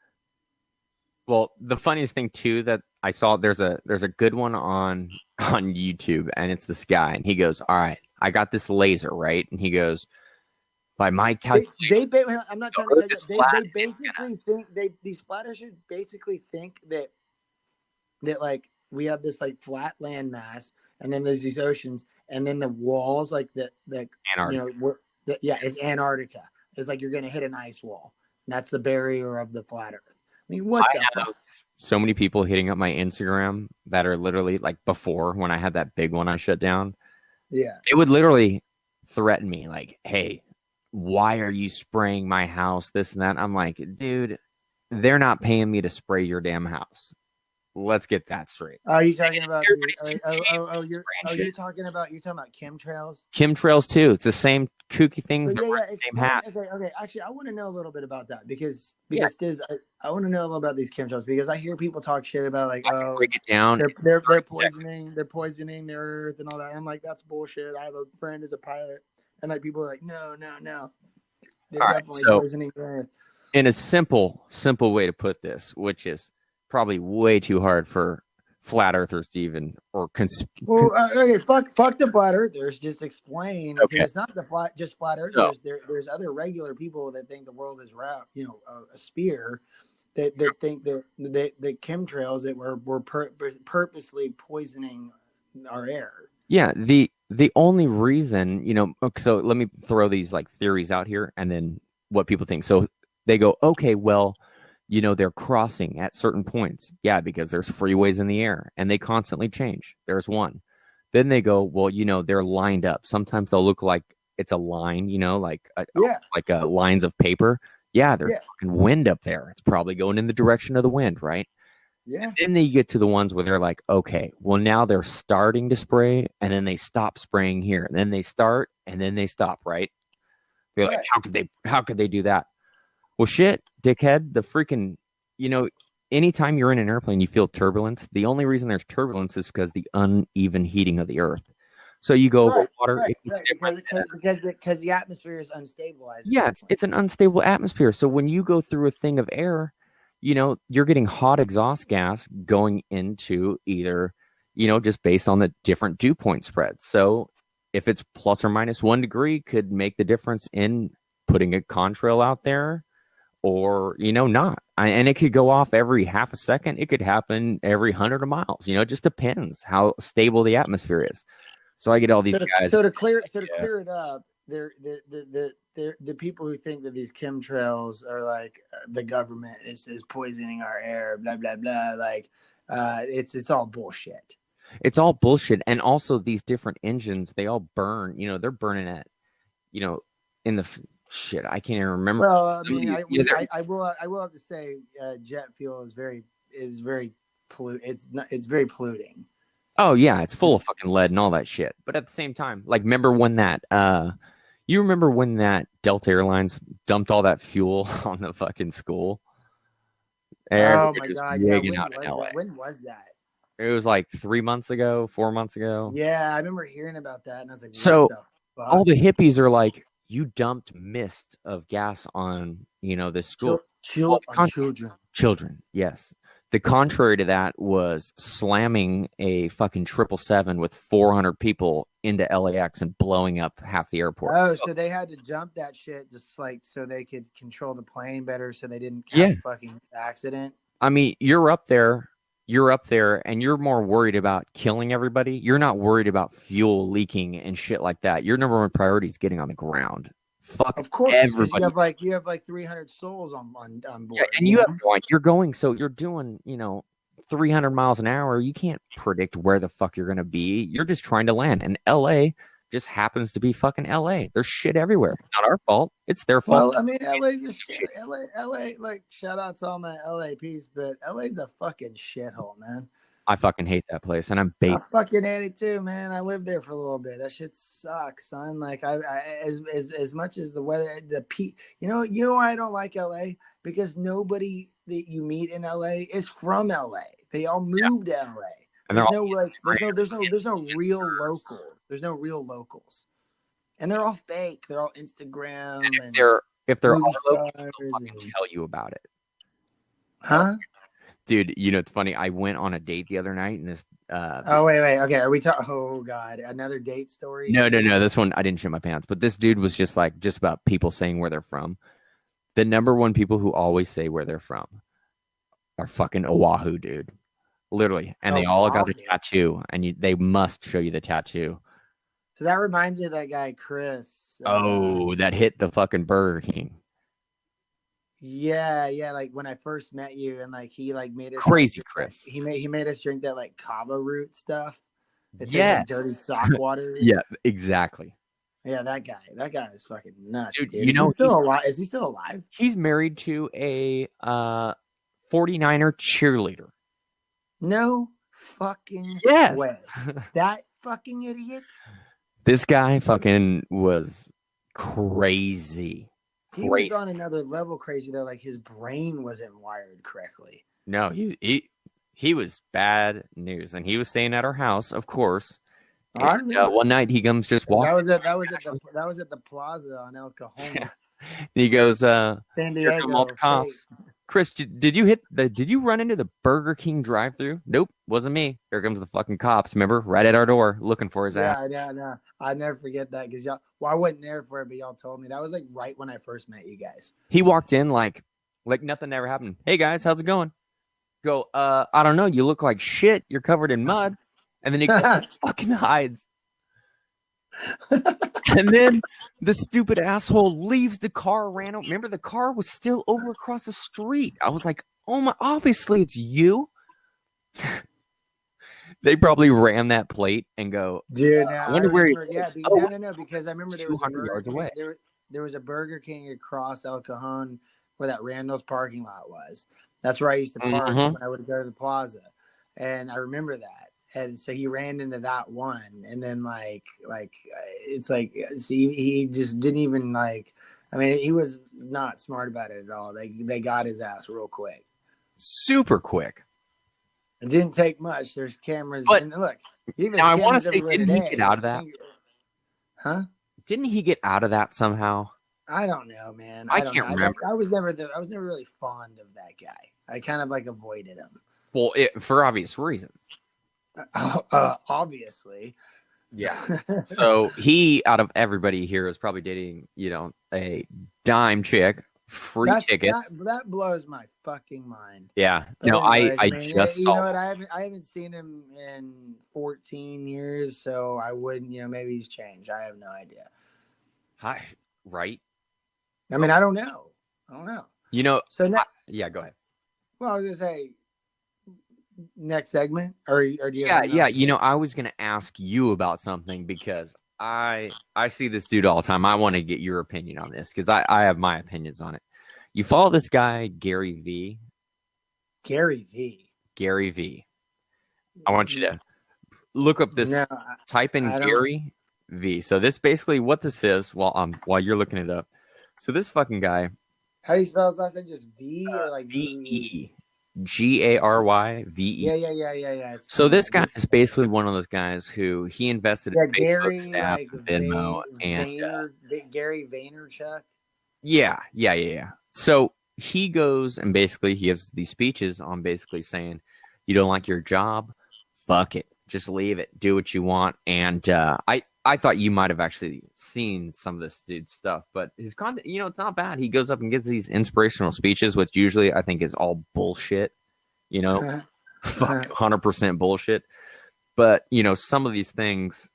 Well, the funniest thing too that I saw, there's a good one on YouTube, and it's this guy, and he goes, "All right, I got this laser, right?" And he goes, "By my calculation, I'm not trying to. They basically think these flat earthers basically think that like we have this like flat land mass, and then there's these oceans, and then the walls like Antarctica. It's Antarctica. It's like you're gonna hit an ice wall. And that's the barrier of the flat Earth. I mean, what the fuck? So many people hitting up my Instagram that are literally like, before, when I had that big one I shut down. Yeah. It would literally threaten me like, "Hey, why are you spraying my house? This and that." I'm like, dude, they're not paying me to spray your damn house. Let's get that straight. Are you talking about? You're talking about CHEM TRAILS? CHEM TRAILS too. It's the same kooky things. Same hat. Okay. Actually, I want to know a little bit about that because Stizz, I want to know a little about these CHEM TRAILS because I hear people talk shit about like, break it down. They're poisoning the Earth and all that. I'm like, that's bullshit. I have a friend who's a pilot, and like people are like, no. They're definitely poisoning the Earth. In a simple way to put this, which is probably way too hard for flat earthers to even fuck the flat earthers. Just explain. Okay. It's not just flat earthers. So, there's other regular people that think the world is round, a sphere, that think that the chemtrails that were purposely poisoning our air. Yeah, the only reason, so let me throw these like theories out here and then what people think. So they go, okay, well, they're crossing at certain points. Yeah, because there's freeways in the air and they constantly change. There's one. Then they go, well, they're lined up. Sometimes they'll look like it's a line, like lines of paper. Yeah, there's fucking wind up there. It's probably going in the direction of the wind, right? Yeah. And then they get to the ones where they're like, okay, well, now they're starting to spray and then they stop spraying here. And then they start and then they stop, right? They're like, how could they do that? Well, shit, dickhead, the freaking, anytime you're in an airplane, you feel turbulence. The only reason there's turbulence is because the uneven heating of the Earth. So you go over water. Because the atmosphere is unstable. Yeah, it's an unstable atmosphere. So when you go through a thing of air, you're getting hot exhaust gas going into either, just based on the different dew point spreads. So if it's plus or minus 1 degree could make the difference in putting a contrail out there. Or, not. And it could go off every half a second. It could happen every 100 miles. It just depends how stable the atmosphere is. So I get all these guys. So to clear it up, the people who think that these chemtrails are like the government is poisoning our air, blah blah blah. Like, it's all bullshit. It's all bullshit. And also these different engines, they all burn. They're burning at, in the. Shit, I can't even remember. Well, I mean, I will have to say, jet fuel is very polluting. Oh yeah, it's full of fucking lead and all that shit. But at the same time, like, remember when that you remember when that Delta Airlines dumped all that fuel on the fucking school? Oh Everybody my was God, yeah. rigging When out in was LA. that? When was that? It was like 3 months ago, 4 months ago. Yeah, I remember hearing about that, and I was like, "What So the fuck?" all the hippies are like, you dumped mist of gas on, this school. Well, On children. children, yes. The contrary to that was slamming a fucking 777 with 400 people into LAX and blowing up half the airport. Oh, so they had to jump that shit just like so they could control the plane better, so they didn't have Yeah. a fucking accident. I mean, you're up there, and you're more worried about killing everybody. You're not worried about fuel leaking and shit like that. Your number one priority is getting on the ground. Fuck Of course, because everybody. you have like 300 souls on board. Yeah, and you have you're going, so you're doing 300 miles an hour. You can't predict where the fuck you're gonna be. You're just trying to land, and LA just happens to be fucking LA. There's shit everywhere. It's not our fault. It's their fault. Well, I mean, LA's a shit. LA, like, shout out to all my LA peeps, but LA's a fucking shithole, man. I fucking hate that place, and I'm I fucking hate it too, man. I lived there for a little bit. That shit sucks, son. Like, as much as the weather, you know why I don't like LA? Because nobody that you meet in LA is from LA. They all moved to LA. And there's no real locals. There's no real locals, and they're all fake. They're all Instagram. And if they're all locals, they'll fucking tell you about it. Huh? Dude, it's funny. I went on a date the other night, and this. Oh wait. Okay, are we talking? Oh God, another date story? No. This one I didn't shit my pants, but this dude was just about people saying where they're from. The number one people who always say where they're from are fucking Oahu, dude. Literally, and they all got the tattoo, and they must show you the tattoo. So that reminds me of that guy Chris. That hit the fucking Burger King. Yeah. Like when I first met you, and like he like made us crazy Chris. He made us drink that like kava root stuff. Yeah, like dirty sock water. Yeah, exactly. Yeah, that guy is fucking nuts, dude. Is he still alive? Is he still alive? He's married to a 49er cheerleader. No fucking way. That fucking idiot. This guy fucking was crazy. He was on another level crazy though. Like his brain wasn't wired correctly. No, he was bad news, and he was staying at our house, of course. And, one night he comes just walking. That was at the plaza on El Cajon. He goes, San Diego. All the cops. Chris, did you run into the Burger King drive-thru? Nope, wasn't me. Here comes the fucking cops. Remember, right at our door, looking for his ass. Yeah. I never forget that because y'all. Well, I wasn't there for it, but y'all told me that was like right when I first met you guys. He walked in like nothing ever happened. Hey guys, how's it going? Go. I don't know. You look like shit. You're covered in mud. And then he fucking hides. And then the stupid asshole leaves the car, ran over. Remember, the car was still over across the street. I was like, oh my, obviously it's you. They probably ran that plate and go, dude, I wonder where he is. No, because I remember there was 200 yards away. There was a Burger King across El Cajon where that Randall's parking lot was. That's where I used to park when I would go to the plaza. And I remember that. And so he ran into that one, and then it's like, see, he just didn't even like. I mean, he was not smart about it at all. They got his ass real quick, super quick. It didn't take much. There's cameras, but and look. Now I want to say, didn't he get out of that? Huh? Didn't he get out of that somehow? I don't know, man. I can't remember. I was never really fond of that guy. I kind of like avoided him. Well, for obvious reasons. Obviously. Yeah. So he, out of everybody here, is probably dating, a dime chick, free tickets. That blows my fucking mind. Yeah. No, I just saw. You know what? I haven't seen him in 14 years, so I wouldn't. Maybe he's changed. I have no idea. Hi. Right. I mean, I don't know. So now, yeah, go ahead. Well, I was gonna say. Next segment, or do you? Yeah. I was gonna ask you about something because I see this dude all the time. I want to get your opinion on this because I have my opinions on it. You follow this guy Gary V. Gary V. I want you to look up this. No, Type in I don't. Gary V. So this basically what this is. While you're looking it up. So this fucking guy. How do you spell his last name? Just V or like V-E. G-A-R-Y-V-E. Yeah. So this guy is basically one of those guys who he invested in Facebook, Gary, Snap, like Venmo, and Gary Vaynerchuk. yeah. So he goes and basically he gives these speeches on basically saying, you don't like your job, fuck it, just leave it, do what you want. And I thought you might have actually seen some of this dude's stuff, but his content, it's not bad. He goes up and gives these inspirational speeches, which usually I think is all bullshit, fuck 100% bullshit. But, some of these things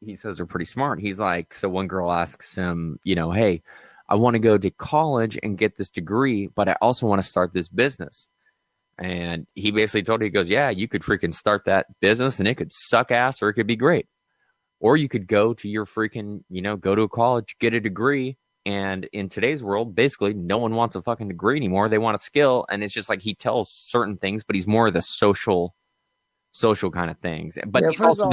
he says are pretty smart. He's like, so one girl asks him, hey, I want to go to college and get this degree, but I also want to start this business. And he basically told her, he goes, yeah, you could freaking start that business and it could suck ass or it could be great. Or you could go to your freaking, go to a college, get a degree. And in today's world, basically, no one wants a fucking degree anymore. They want a skill. And it's just like he tells certain things, but he's more of the social kind of things. But he's also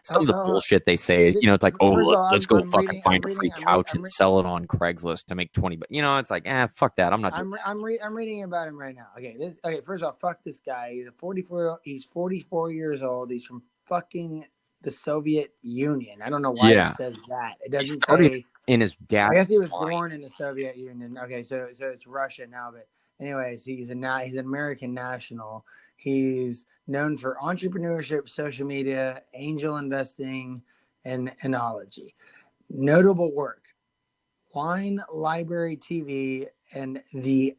some of the bullshit they say is, it's like, let's go fucking find a free couch and sell it on Craigslist to make 20. But, it's like, fuck that. I'm not doing that. I'm reading about him right now. Okay, first off, fuck this guy. He's 44 years old. He's from fucking the Soviet Union. I don't know why it says that. It doesn't say in his dad. I guess he was born in the Soviet Union. Okay, so it's Russia now, but anyways, he's an American national. He's known for entrepreneurship, social media, angel investing, and enology. Notable work: Wine Library TV and the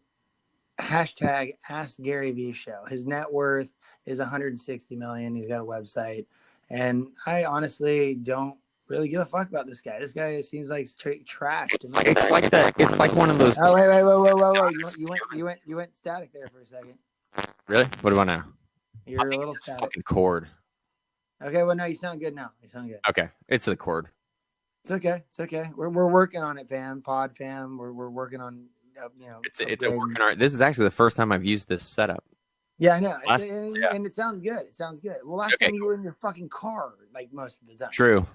hashtag Ask Gary V show. His net worth is 160 million. He's got a website. And I honestly don't really give a fuck about this guy. This guy seems like straight trash to me. It's like one of those. Oh wait, whoa! You went static there for a second. Really? What about now? You're a little static. Fucking cord. Okay, well no, you sound good now. You sound good. Okay, it's the cord. It's okay. We're working on it, fam. Pod fam. We're working on It's a working art. This is actually the first time I've used this setup. Yeah, I know. And it sounds good. Well, last time you were in your fucking car, like most of the time. True.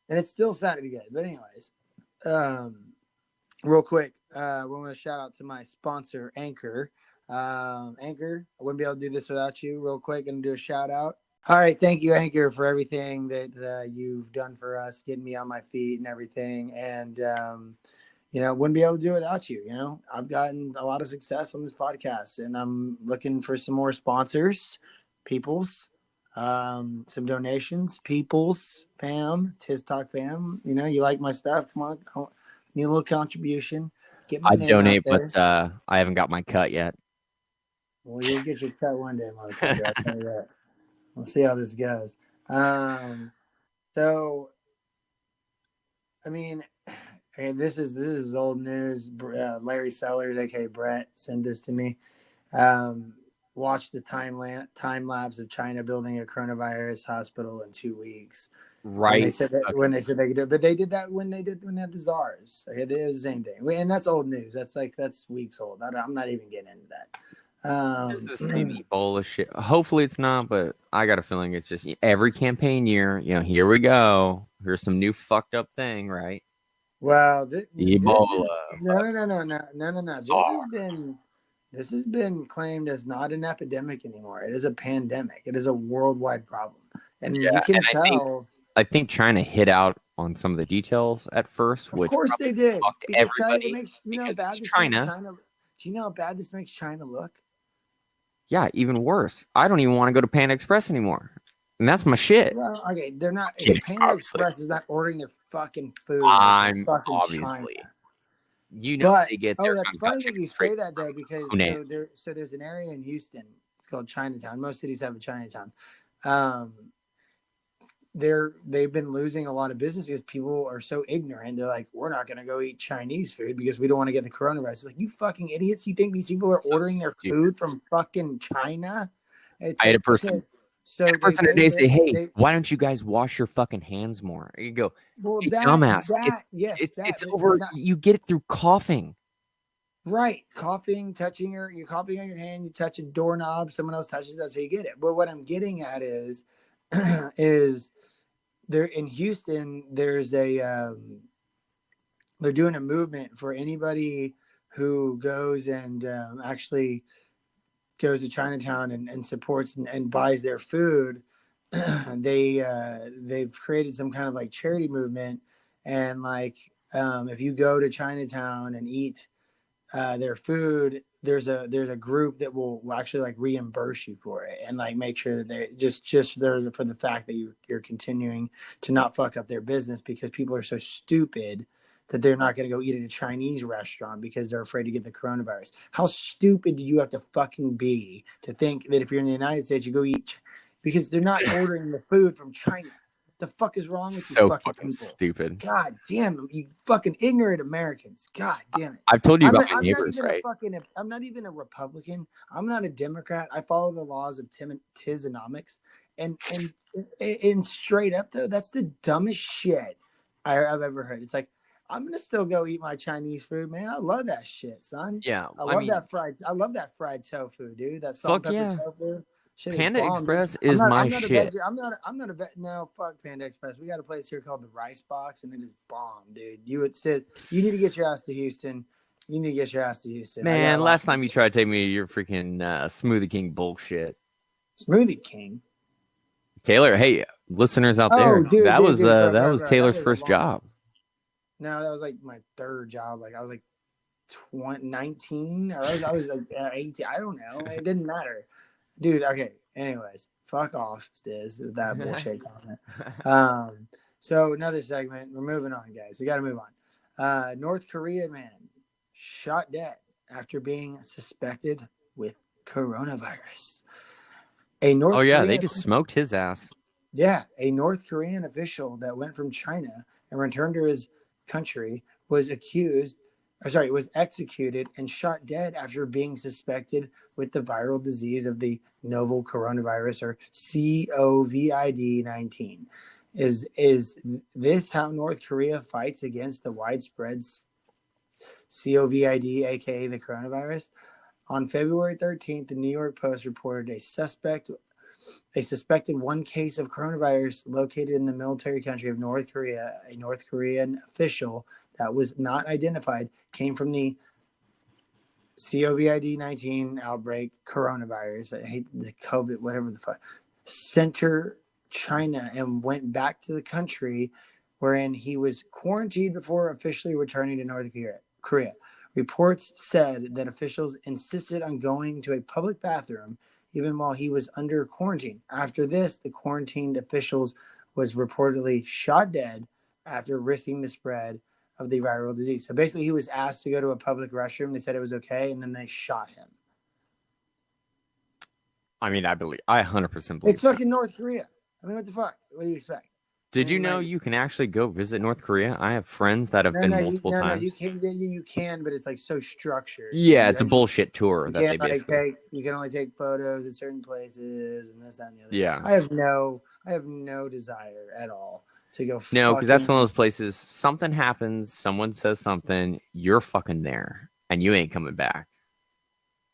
And it still sounded good. But anyways, real quick, we're going to shout out to my sponsor, Anchor. Anchor, I wouldn't be able to do this without you. Real quick, going to do a shout out. All right, thank you, Anchor, for everything that you've done for us, getting me on my feet and everything. And wouldn't be able to do it without you. I've gotten a lot of success on this podcast, and I'm looking for some more sponsors, peoples, some donations, peoples, fam, TIZZ Talk fam. You like my stuff? Come on, need a little contribution. Get my name donate, out there. but I haven't got my cut yet. Well, you'll get your cut one day, motherfucker. I'll tell you that. We'll see how this goes. So, I mean. Okay, this is old news. Larry Sellers, aka Brett, sent this to me. Watch the time lapse of China building a coronavirus hospital in 2 weeks. Right. When they said they could do it, but they did that when they had the czars. Okay, it was the same thing, and that's old news. That's weeks old. I'm not even getting into that. Is this same Ebola shit? Hopefully it's not, but I got a feeling it's just every campaign year. Here we go. Here's some new fucked up thing, right? Well, Ebola. No. This has been claimed as not an epidemic anymore. It is a pandemic. It is a worldwide problem, and you can tell. I think China hit out on some of the details at first. Of course they did. Everybody, China. Do you know how bad this makes China look? Yeah, even worse. I don't even want to go to Panda Express anymore. And that's my shit. Well, okay, they're not. Panda Express is not ordering their fucking food. I'm obviously. China. They get their. That's funny that you say that though, because there's an area in Houston. It's called Chinatown. Most cities have a Chinatown. They've been losing a lot of business because people are so ignorant. They're like, we're not going to go eat Chinese food because we don't want to get the coronavirus. It's like, you fucking idiots! You think these people are ordering their food from fucking China? I had a person. So the person today say, "Hey, why don't you guys wash your fucking hands more?" You go, well, dumbass. It's over. You get it through coughing. Right, coughing, you're coughing on your hand. You touch a doorknob, someone else touches. That's how you get it. But what I'm getting at is, is there in Houston. There's they're doing a movement for anybody who goes and actually goes to Chinatown and supports and buys their food. They've created some kind of like charity movement, and like if you go to Chinatown and eat their food, there's a group that will actually like reimburse you for it and like make sure that they just there for the fact that you're continuing to not fuck up their business, because people are so stupid that they're not going to go eat at a Chinese restaurant because they're afraid to get the coronavirus. How stupid do you have to fucking be to think that if you're in the United States, you go eat, because they're not ordering the food from China? The fuck is wrong with you fucking people? Stupid. God damn it, you fucking ignorant Americans. God damn it. I've told you about my neighbors, right? I'm not even a Republican. I'm not a Democrat. I follow the laws of Tizzonomics. And straight up though, that's the dumbest shit I've ever heard. It's like, I'm gonna still go eat my Chinese food, man. I love that shit, son. Yeah, I love that fried tofu, dude. That salt and pepper tofu. Shit Panda bomb, Express dude. is my shit. I'm not a vet. No, fuck Panda Express. We got a place here called the Rice Box, and it is bomb, dude. You need to get your ass to Houston. Man, last time you tried to take me to your freaking Smoothie King bullshit. Smoothie King. Taylor, hey, listeners out there, that was Taylor's first job. No, that was like my third job. Like I was like 19, or I was like 18. I don't know. It didn't matter, dude. Okay. Anyways, fuck off, Stizz, with that bullshit comment. So another segment. We're moving on, guys. We got to move on. North Korea man shot dead after being suspected with coronavirus. They just smoked his ass. Yeah, a North Korean official that went from China and returned to his country was executed and shot dead after being suspected with the viral disease of the novel coronavirus, or COVID-19. Is this how North Korea fights against the widespread COVID, aka the coronavirus? On February 13th, the New York Post reported a suspected one case of coronavirus located in the military country of North Korea. A North Korean official that was not identified came from the COVID-19 outbreak coronavirus. I hate the COVID, whatever the fuck. Center China, and went back to the country wherein he was quarantined before officially returning to North Korea. Reports said that officials insisted on going to a public bathroom even while he was under quarantine. After this, the quarantined officials was reportedly shot dead after risking the spread of the viral disease. So basically, he was asked to go to a public restroom. They said it was okay, and then they shot him. I mean, I 100% believe it's fucking North Korea. I mean, what the fuck? What do you expect? Did you know you can actually go visit North Korea? I have friends that have been multiple times. You can, but it's like so structured. Yeah, it's a bullshit tour that they basically. You can only take photos at certain places and this, that, and the other. Yeah. I have no desire at all to go. No, because that's one of those places. Something happens, someone says something, you're fucking there, and you ain't coming back.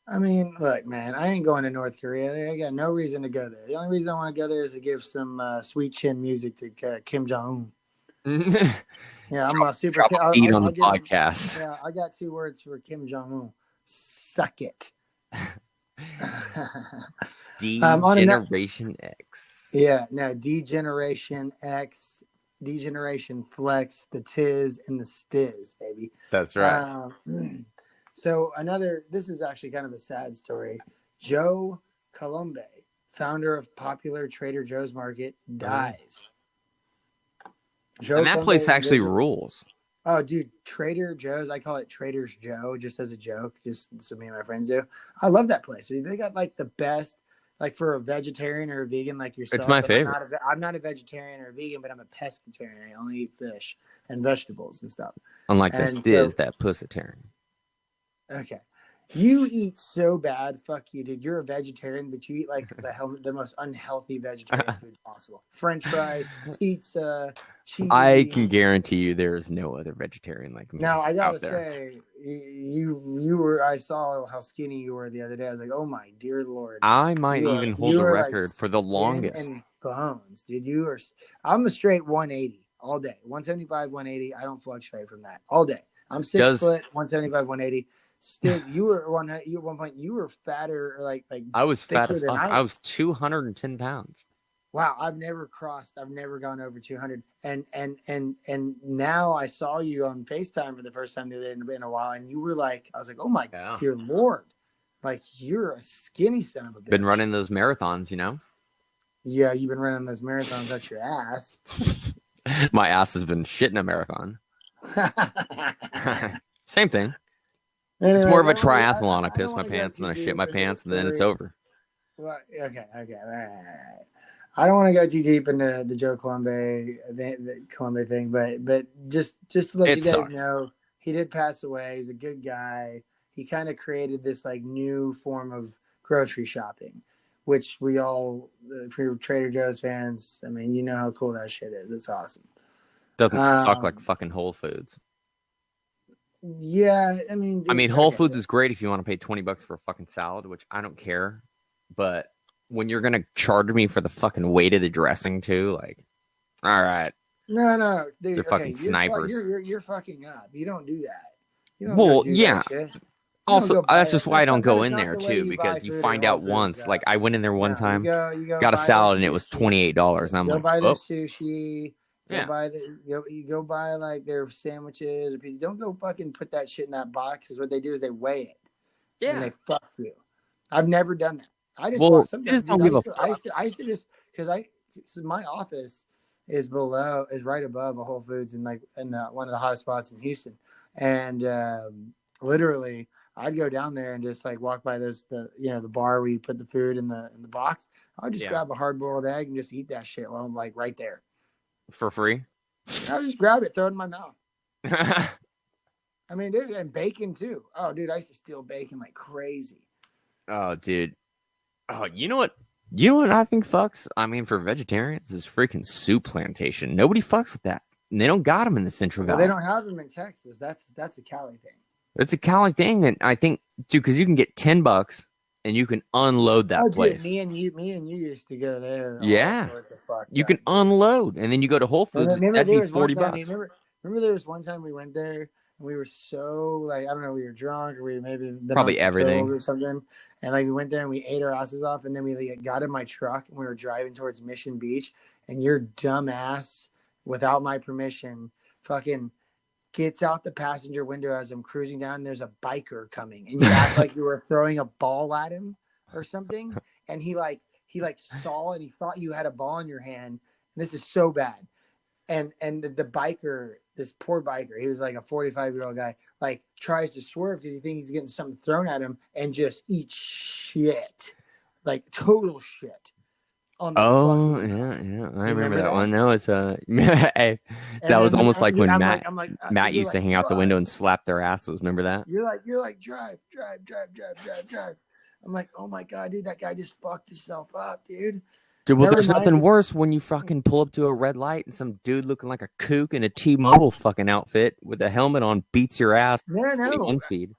I mean, look, man, I ain't going to North Korea. I got no reason to go there. The only reason I want to go there is to give some sweet chin music to Kim Jong-un. Yeah, I'm a super... I'll on the podcast. Yeah, I got 2 words for Kim Jong-un. Suck it. D-Generation X. Yeah, no, D-Generation X, D-Generation Flex, the Tizz and the Stizz, baby. That's right. So this is actually kind of a sad story. Joe Coulombe, founder of popular Trader Joe's Market, dies. And that place actually rules. Oh, dude, Trader Joe's, I call it Trader's Joe just as a joke, just so me and my friends do. I love that place. They got like the best, like for a vegetarian or a vegan like yourself. It's my favorite. I'm not a vegetarian or a vegan, but I'm a pescatarian. I only eat fish and vegetables and stuff. Unlike the Stizz, that pussitarian. Okay. You eat so bad. Fuck you, dude. You're a vegetarian, but you eat like the most unhealthy vegetarian food possible. French fries, pizza, I cheese. can guarantee you there is no other vegetarian like me Now I gotta out there. say, you were. I saw how skinny you were the other day. I was like, oh my dear lord. I might even hold the You are like record for the skin longest. and bones, dude. You are. I'm a straight 180 all day. 175, 180. I don't fluctuate from that all day. I'm 6 foot, 175, 180. Stizz, you were at one point. You were fatter, like I was fat thicker as than fuck. I was 210 pounds. Wow, I've never gone over 200. And now I saw you on FaceTime for the first time the other day in a while, and you were like, I was like, oh my dear Lord, like you're a skinny son of a bitch. Been running those marathons, you know? Yeah, you've been running those marathons. That's your ass. My ass has been shitting a marathon. Same thing. Anyway, it's more of a triathlon. I piss my pants and then I shit my pants and then it's over. Well, okay. All right. I don't want to go too deep into the Joe Coulombe, the Coulombe thing, but just to let you guys know, he did pass away. He's a good guy. He kind of created this like new form of grocery shopping, which we all, for Trader Joe's fans, I mean, you know how cool that shit is. It's awesome. Doesn't suck like fucking Whole Foods. Yeah, I mean, Whole Foods is great if you want to pay $20 for a fucking salad, which I don't care. But when you're gonna charge me for the fucking weight of the dressing too, like, all right, no, dude, they're fucking snipers. You're fucking up. You don't do that. You don't well, do yeah. That shit. Also, that's just why I don't go in there too, because you find out once. Like I went in there one time, got a salad, and it was $28, and I'm like, buy their sushi. You go buy like their sandwiches or pizza. Don't go fucking put that shit in that box. Is what they do is they weigh it. Yeah. And they fuck you. I've never done that. I just I used to just because my office is right above a Whole Foods in one of the hottest spots in Houston, and literally I'd go down there and just like walk by the bar where you put the food in the box. I would just grab a hard boiled egg and just eat that shit while I'm like right there for free. I would just grab it, throw it in my mouth. I mean, dude, and bacon too. Oh, dude, I used to steal bacon like crazy. Oh, dude. Oh, you know what? You know what I think fucks? I mean, for vegetarians, is freaking soup plantation. Nobody fucks with that. And they don't got them in the Central Valley. They don't have them in Texas. That's a Cali thing. It's a Cali thing that I think, dude, because you can get $10 and you can unload that place. Dude, me and you used to go there. Yeah, you can unload, and then you go to Whole Foods. That'd be $40. Remember, there was one time we went there. We were so like, I don't know, we were drunk or we maybe probably everything or something. And like we went there and we ate our asses off, and then we got in my truck and we were driving towards Mission Beach, and your dumb ass, without my permission, fucking gets out the passenger window as I'm cruising down, and there's a biker coming, and you act like you were throwing a ball at him or something, and he saw and he thought you had a ball in your hand. And this is so bad. And the biker, this poor biker, he was like a 45-year-old guy, like tries to swerve because he thinks he's getting something thrown at him, and just eats shit, like total shit. Yeah, I remember that one. That was that was almost like when Matt used to hang out the window and slap their asses. Remember that? You're like drive. I'm like, oh my god, dude, that guy just fucked himself up, dude. Dude, well, there's nothing worse when you fucking pull up to a red light and some dude looking like a kook in a T-Mobile fucking outfit with a helmet on beats your ass. No. Speed.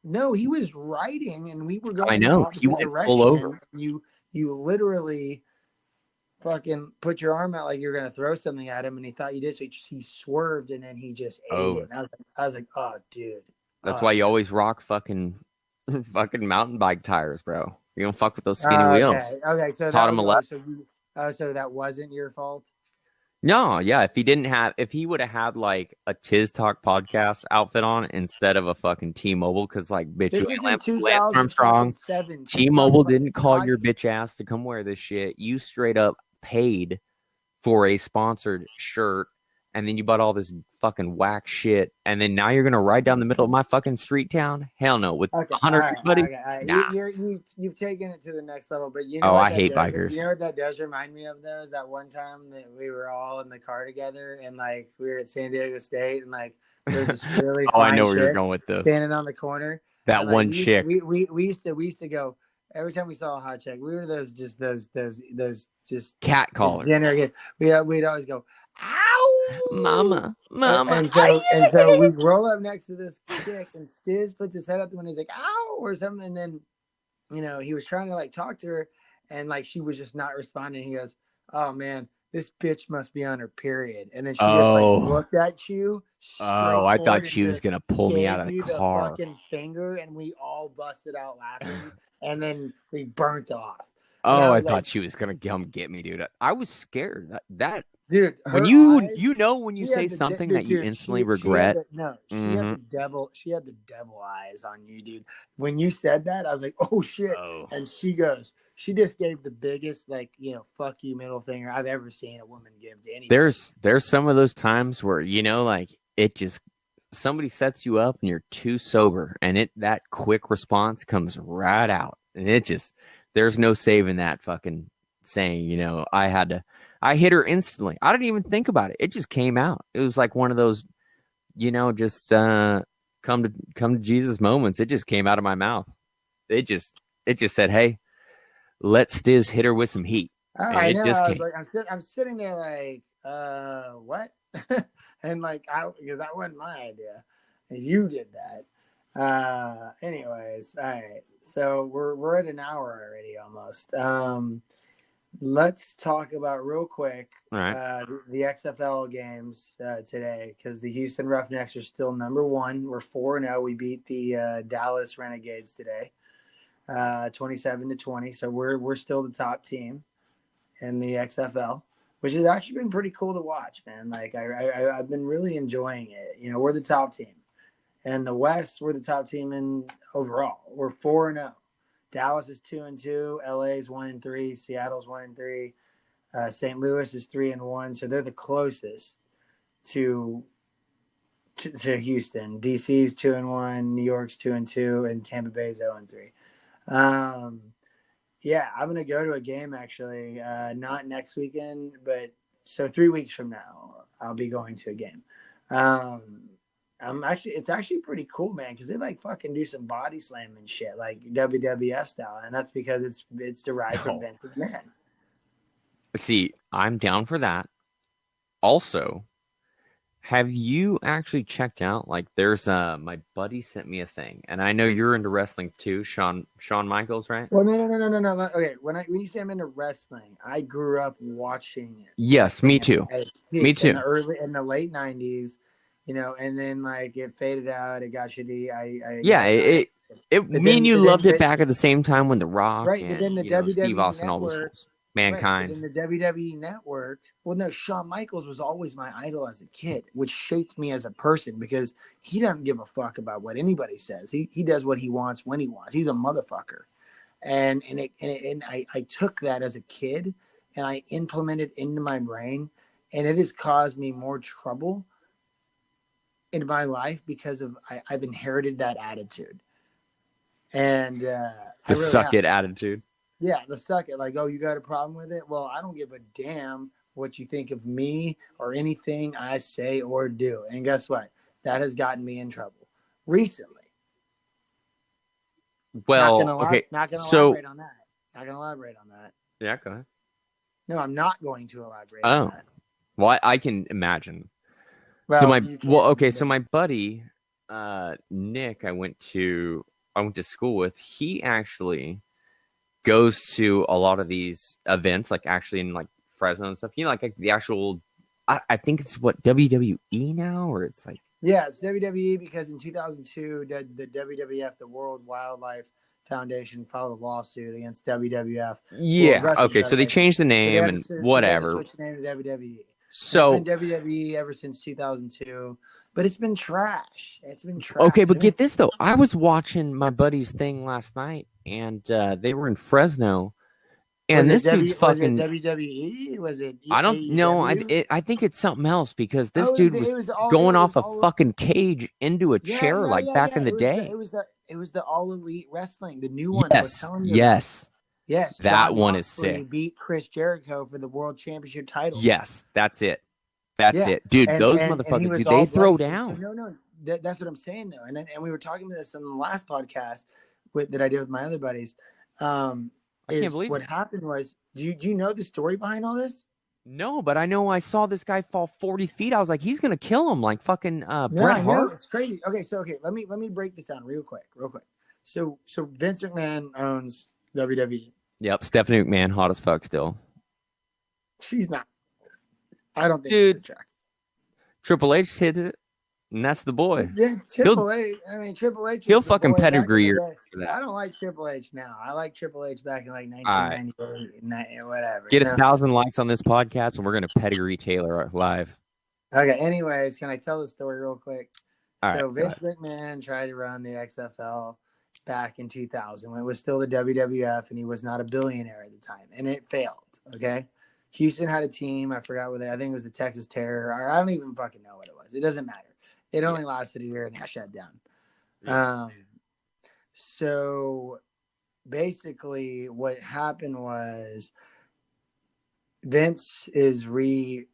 No, he was riding and we were going. I know. He went full over. You literally fucking put your arm out like you're gonna throw something at him, and he thought you did, so he swerved and then he just ate it. And I was like, oh, dude. That's why you always rock fucking mountain bike tires, bro. You don't fuck with those skinny wheels. Okay, so taught him a lesson. So that wasn't your fault? No, yeah. If he would have had like a TIZZ Talk Podcast outfit on instead of a fucking T-Mobile, because like, bitch, you Lance Armstrong. T-Mobile didn't call your bitch ass to come wear this shit. You straight up paid for a sponsored shirt, and then you bought all this fucking whack shit, and then now you're gonna ride down the middle of my fucking street town? Hell no, with 100 buddies. Nah. You've taken it to the next level, but you know. I hate bikers. You know what that does remind me of, though? Is that one time that we were all in the car together, and like we were at San Diego State, and like there's this really I know where you're going with this. Standing on the corner, That like, one chick. We used to go every time we saw a hot chick. We were those just Cat callers. We'd always go, ow, mama. And so we roll up next to this chick, and Stizz puts his head up the window. He's like, ow, or something. And then, you know, he was trying to like talk to her, and like she was just not responding. He goes, oh man, this bitch must be on her period. And then she just like looked at you. Oh, I thought she was gonna pull me out of the car. The fucking finger, and we all busted out laughing, and then we burnt off. Oh, I thought she was gonna come get me, dude. I was scared. That dude, when when you say something that you instantly regret. She had the devil. She had the devil eyes on you, dude. When you said that, I was like, oh shit. Oh. And she goes, she just gave the biggest, like, you know, fuck you middle finger I've ever seen a woman give to anyone. There's some of those times where, you know, like it just somebody sets you up and you're too sober, and that quick response comes right out, and it just there's no saving that fucking saying. You know, I hit her instantly. I didn't even think about it. It just came out. It was like one of those, you know, just come to Jesus moments. It just came out of my mouth. It just said, hey, let Stizz hit her with some heat. Oh, I know. I was like, I'm sitting there like, what? And like, because that wasn't my idea, and you did that. Anyways, all right. So we're at an hour already almost. Let's talk about real quick the XFL games today, because the Houston Roughnecks are still number one. We're 4-0. We beat the Dallas Renegades today, 27-20. So we're still the top team in the XFL, which has actually been pretty cool to watch, man. Like I've been really enjoying it. You know, we're the top team. In the West, we're the top team in overall. We're 4-0. Dallas is 2-2. LA is 1-3. Seattle's 1-3. St. Louis is 3-1. So they're the closest to Houston. DC's 2-1. New York's 2-2, and Tampa Bay's 0-3. Yeah, I'm gonna go to a game actually. Not next weekend, but so 3 weeks from now, I'll be going to a game. It's actually pretty cool, man, because they like fucking do some body slam and shit, like WWF style, and that's because it's derived from Vince McMahon. See, I'm down for that. Also, have you actually checked out? Like, there's my buddy sent me a thing, and I know you're into wrestling too, Shawn Michaels, right? Well, no. Okay, when you say I'm into wrestling, I grew up watching it. Yes, me too. Me too. In the late '90s. You know, and then like it faded out. It got shitty. Me and you loved it back at the same time when The Rock, right? But then the WWE Steve Austin, all those Mankind. Right, in the WWE network. Well, no, Shawn Michaels was always my idol as a kid, which shaped me as a person because he doesn't give a fuck about what anybody says. He does what he wants when he wants. He's a motherfucker, and I took that as a kid and I implemented into my brain, and it has caused me more trouble in my life because of I've inherited that attitude, and the really suck it attitude. Yeah, the suck it. Like, oh, you got a problem with it? Well, I don't give a damn what you think of me or anything I say or do. And guess what? That has gotten me in trouble recently. Well, not gonna elaborate on that. Not gonna elaborate on that. Yeah, go ahead. No, I'm not going to elaborate on that. Well, I can imagine. Well, so my buddy Nick, I went to school with. He actually goes to a lot of these events, like actually in like Fresno and stuff. You know, like the actual. I think it's what WWE now, or it's like. Yeah, it's WWE because in 2002, the WWF, the World Wildlife Foundation, filed a lawsuit against WWF. Yeah. Okay, so they changed the name and whatever. Switched the name to WWE. So it's been WWE ever since 2002, but it's been trash. Okay, but get this though. I was watching my buddy's thing last night, and they were in Fresno, and this dude's fucking was it WWE. Was it? I don't know. I think it's something else because this dude was going off a fucking cage into a chair back in the day. It was the All Elite Wrestling, the new one. Yes, that one is sick. Beat Chris Jericho for the World Championship title. Yes, that's it. That's it, dude. Those motherfuckers, they throw down. So, no, that's what I'm saying though. And we were talking about this on the last podcast that I did with my other buddies. I can't believe what it. happened was, do you know the story behind all this? No, but I know I saw this guy fall 40 feet. I was like, he's gonna kill him, like fucking Yeah, Bret I know. Hart. It's crazy. Okay, so let me break this down real quick. So Vince McMahon owns WWE. Yep, Stephanie McMahon, hot as fuck still. She's not. I don't think Dude, she's attractive. Triple H hit it, and that's the boy. Yeah, Triple H. I mean, Triple H. He'll fucking pedigree your for that. I don't like Triple H now. I like Triple H back in like 1998, whatever. Get 1,000 likes on this podcast, and we're gonna pedigree Taylor live. Okay. Anyways, can I tell the story real quick? All so right, Vince McMahon tried to run the XFL back in 2000 when it was still the WWF, and he was not a billionaire at the time, and it failed. Okay. Houston had a team. I forgot what I think it was the Texas Terror. Or I don't even fucking know what it was. It doesn't matter. It only lasted a year and it shut down. So basically what happened was Vince is he's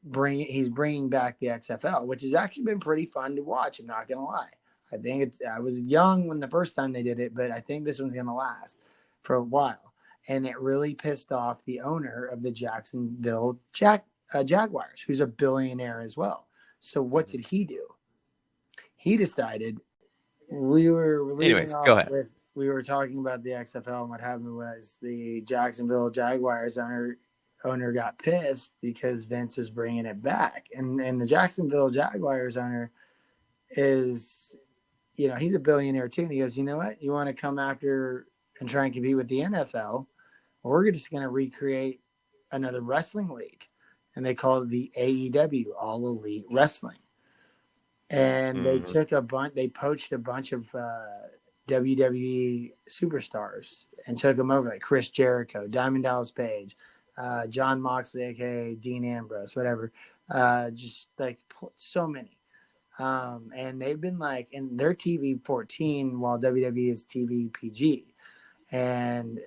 bringing back the XFL, which has actually been pretty fun to watch. I'm not going to lie. I was young when the first time they did it, but I think this one's going to last for a while. And it really pissed off the owner of the Jacksonville Jaguars, who's a billionaire as well. So what did he do? He decided we were go ahead. We were talking about the XFL, and what happened was the Jacksonville Jaguars owner got pissed because Vince was bringing it back. And the Jacksonville Jaguars owner is, he's a billionaire too. And he goes, you know what? You want to come after and try and compete with the NFL? We're just going to recreate another wrestling league. And they called it the AEW, All Elite Wrestling. And they poached a bunch of WWE superstars and took them over, like Chris Jericho, Diamond Dallas Page, John Moxley, aka Dean Ambrose, whatever. Just like so many. And they've been like, and they're TV 14 while WWE is TV PG. And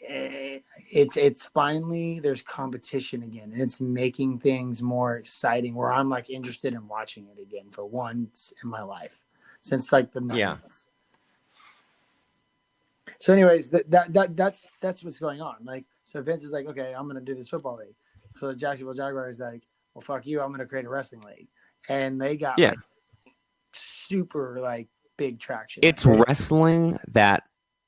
it's finally there's competition again, and it's making things more exciting where I'm like interested in watching it again for once in my life since like the 90s. Yeah. So anyways, that's what's going on. Like, so Vince is like, okay, I'm going to do this football league. So the Jacksonville Jaguars is like, well, fuck you, I'm going to create a wrestling league. And they got like super like big traction. It's wrestling that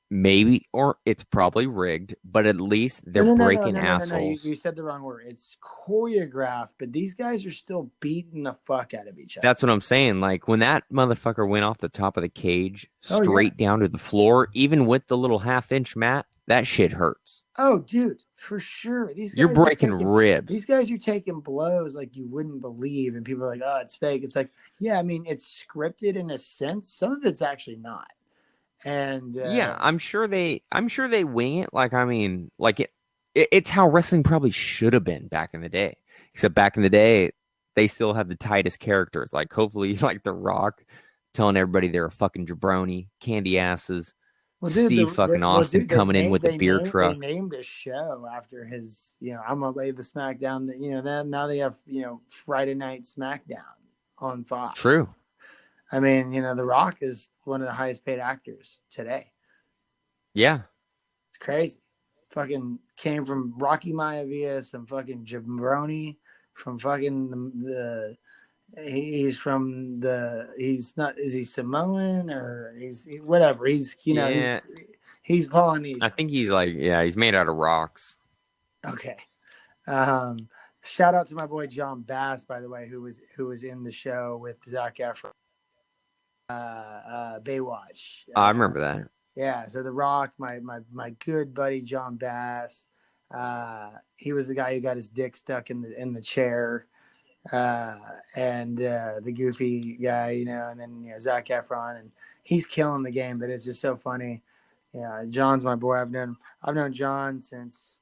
maybe, or it's probably rigged, but at least they're breaking assholes. No. You said the wrong word. It's choreographed, but these guys are still beating the fuck out of each other. That's what I'm saying. Like when that motherfucker went off the top of the cage straight down to the floor, even with the little half-inch mat, that shit hurts. Oh, dude, for sure. These guys you're breaking ribs. These guys are taking blows like you wouldn't believe, and people are like, "Oh, it's fake." It's like, yeah, I mean, it's scripted in a sense. Some of it's actually not. And I'm sure they wing it. Like, I mean, like it's how wrestling probably should have been back in the day. Except back in the day, they still had the tightest characters. Like, hopefully, like The Rock telling everybody they're a fucking jabroni, candy asses. Well, dude, Steve fucking Austin coming in with the beer truck. They named a show after his, I'm gonna lay the SmackDown. That now they have, Friday Night SmackDown on Fox. True. I mean, The Rock is one of the highest paid actors today. Yeah. It's crazy. Fucking came from Rocky Maivia, some fucking jabroni from fucking he's not, is he Samoan or he's whatever. He's, he's Polynesian. I think he's like, he's made out of rocks. Okay. Shout out to my boy John Bass, by the way, who was in the show with Zac Efron. Baywatch. I remember that. Yeah, so The Rock, my good buddy John Bass, he was the guy who got his dick stuck in the chair, and the goofy guy, and then Zac Efron, and he's killing the game. But it's just so funny. John's my boy. I've known John since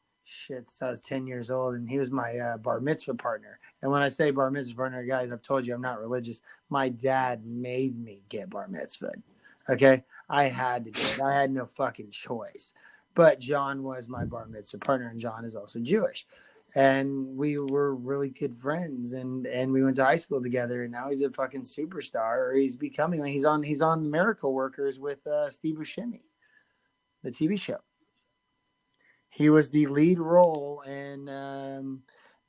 I was 10 years old, and he was my bar mitzvah partner. And when I say bar mitzvah partner, guys, I've told you I'm not religious. My dad made me get bar mitzvahed. Okay? I had to do it. I had no fucking choice. But John was my bar mitzvah partner, and John is also Jewish. and we were really good friends, and we went to high school together, and now he's a fucking superstar, or he's becoming. He's on Miracle Workers with Steve Buscemi, the TV show. He was the lead role in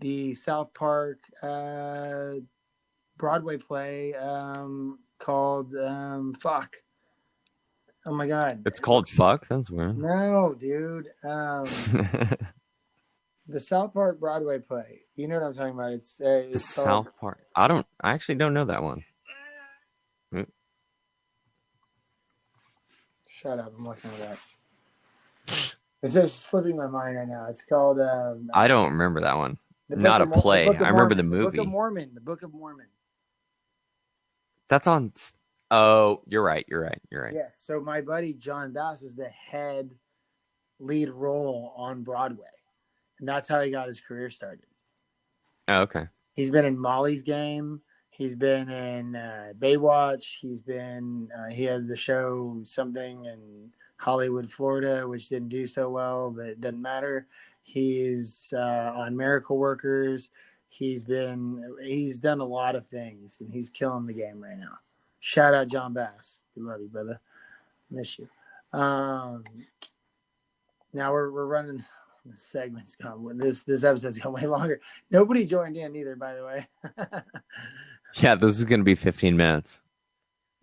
the South Park Broadway play called Fuck. Oh my god! It's called Fuck. That's weird. No, dude. The South Park Broadway play. You know what I'm talking about? It's South Park. I actually don't know that one. Shut up! I'm looking at that. It's just slipping my mind right now. It's called. I don't remember that one. Not a play. I remember the movie. The Book of Mormon. That's on. Oh, you're right. Yeah. So my buddy John Bass was the head lead role on Broadway, and that's how he got his career started. Oh, okay. He's been in Molly's Game. He's been in Baywatch. He's been. He had the show something in Hollywood, Florida, which didn't do so well, but it doesn't matter. He's on Miracle Workers. He's done a lot of things, and he's killing the game right now. Shout out John Bass. We love you, brother. Miss you. Now we're running the segment's gone. This episode's gone way longer. Nobody joined in either, by the way. Yeah, this is gonna be 15 minutes.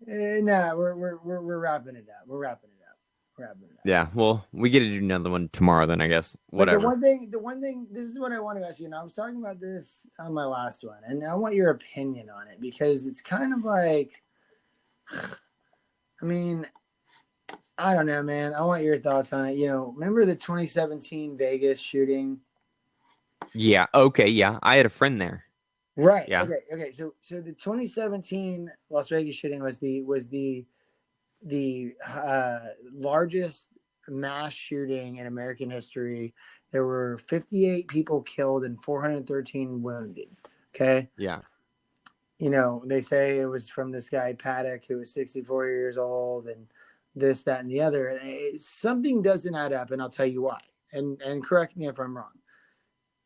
No, we're wrapping it up. We're wrapping it up. Yeah, well, we get to do another one tomorrow then, I guess. Whatever. The one thing, this is what I want to ask you. I was talking about this on my last one, and I want your opinion on it, because it's kind of like, I mean, I don't know, man. I want your thoughts on it. Remember the 2017 Vegas shooting? Yeah. Okay. Yeah, I had a friend there. Right. Yeah. Okay. So the 2017 Las Vegas shooting was the largest mass shooting in American history. There were 58 people killed and 413 wounded. Okay. Yeah. They say it was from this guy Paddock, who was 64 years old, and this, that, and the other. And something doesn't add up, and I'll tell you why. And correct me if I'm wrong.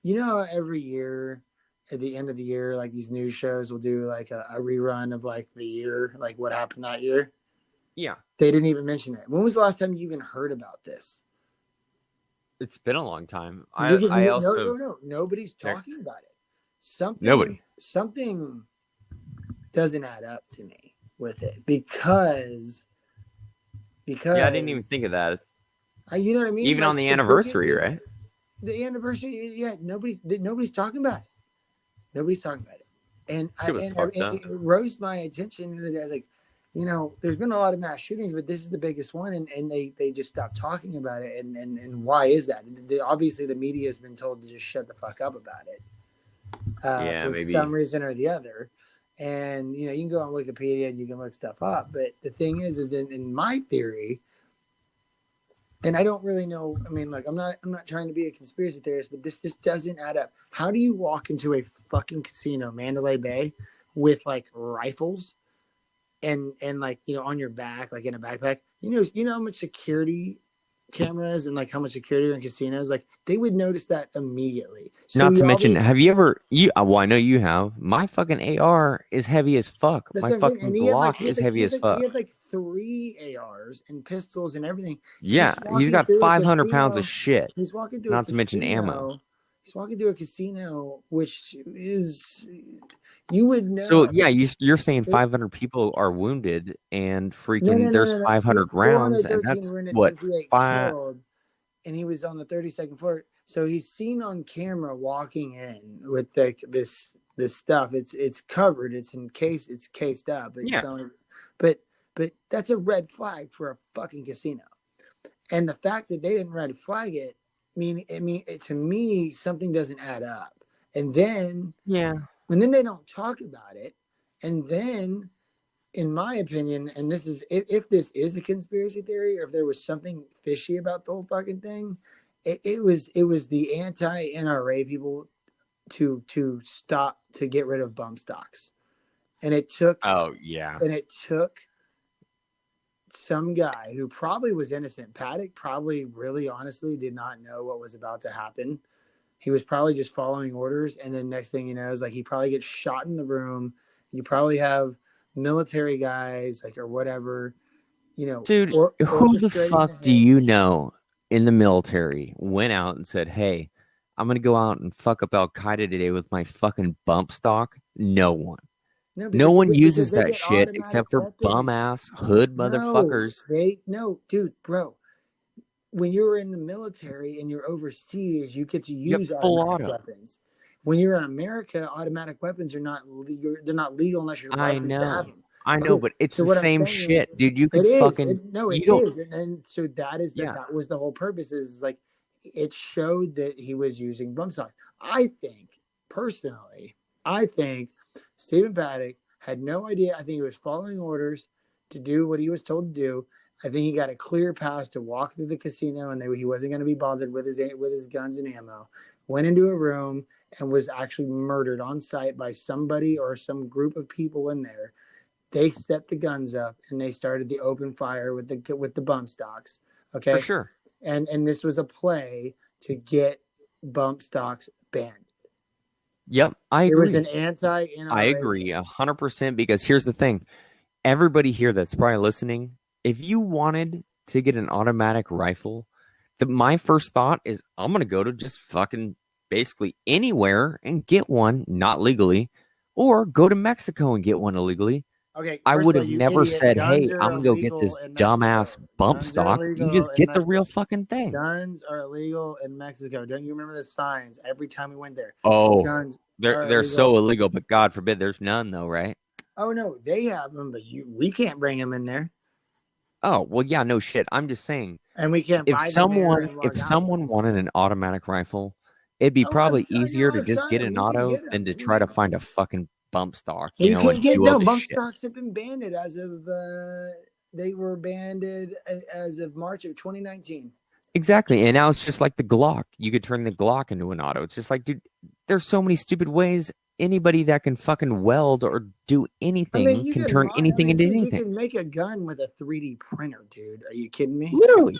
Every year at the end of the year, like these news shows will do like a rerun of like the year, like what happened that year. Yeah. They didn't even mention it. When was the last time you even heard about this? It's been a long time. Nobody's talking about it. Something doesn't add up to me with it because yeah, I didn't even think of that. You know what I mean? Even on the anniversary, right? The anniversary, yeah. Nobody's talking about it. Nobody's talking about it, and it rose my attention the other day. I was like, there's been a lot of mass shootings, but this is the biggest one, and they just stopped talking about it. And why is that? Obviously, the media has been told to just shut the fuck up about it. For maybe some reason or the other. And you can go on Wikipedia and you can look stuff up. But the thing is in my theory, and I don't really know. I mean, look, I'm not trying to be a conspiracy theorist, but this just doesn't add up. How do you walk into a fucking casino, Mandalay Bay, with like rifles? And like, on your back, like in a backpack, you know how much security cameras and like how much security are in casinos, like they would notice that immediately. So not to mention, have you ever, well, I know you have, my fucking AR is heavy as fuck. My fucking Glock is heavy as fuck. He had like 3 ARs and pistols and everything. Yeah, he's got 500 pounds of shit. He's walking through not to mention ammo. He's walking through a casino, which is... You would know. So yeah, you're saying 500 people are wounded, and freaking there's 500 rounds, and that's what 5. Killed, and he was on the 32nd floor, so he's seen on camera walking in with this stuff. It's covered, it's cased up. But that's a red flag for a fucking casino, and the fact that they didn't red flag it, to me something doesn't add up, and then And then they don't talk about it. And then, in my opinion, and this is, if this is a conspiracy theory, or if there was something fishy about the whole fucking thing, it was the anti-NRA people to stop, to get rid of bump stocks. And it took... Oh, yeah. And it took some guy who probably was innocent. Paddock probably really honestly did not know what was about to happen. He was probably just following orders, and then next thing you know is like he probably gets shot in the room. You probably have military guys like or whatever, you know, Dude, who the orchestrating fuck do you know in the military went out and said, "Hey, I'm gonna go out and fuck up Al Qaeda today with my fucking bump stock"? No one. No one uses that shit except for bum ass hood motherfuckers. Dude, bro. When you're in the military and you're overseas, you get to use automatic weapons. When you're in America, automatic weapons are not they're not legal unless you're licensed to have them. I know, but it's the same shit, dude. You can fucking and so that is that was the whole purpose. Is like it showed that he was using bump stocks. I think Stephen Paddock had no idea. I think he was following orders to do what he was told to do. I think he got a clear pass to walk through the casino, and he wasn't going to be bothered with his guns and ammo. Went into a room and was actually murdered on site by somebody or some group of people in there. They set the guns up and they started the open fire with the bump stocks. Okay, for sure. And this was a play to get bump stocks banned. Yep, I agree. It was an anti-NRA. I agree 100% because here's the thing. Everybody here that's probably listening, if you wanted to get an automatic rifle, my first thought is I'm going to go to just fucking basically anywhere and get one, not legally, or go to Mexico and get one illegally. Okay, I would have never said, hey, I'm going to go get this dumbass bump stock. You just get the real fucking thing. Guns are illegal in Mexico. Don't you remember the signs every time we went there? Oh, they're so illegal, but God forbid there's none though, right? Oh, no, they have them, but we can't bring them in there. Oh, well, yeah, no shit. I'm just saying. And we can't if someone wanted an automatic rifle, it'd be probably easier to just get an auto than to try to find a fucking bump stock. You can't get bump stocks have been banned as of they were banned as of March of 2019. Exactly, and now it's just like the Glock. You could turn the Glock into an auto. It's just like, dude, there's so many stupid ways. Anybody that can fucking weld or do anything can turn anything into anything. You can make a gun with a 3D printer, dude. Are you kidding me? Literally.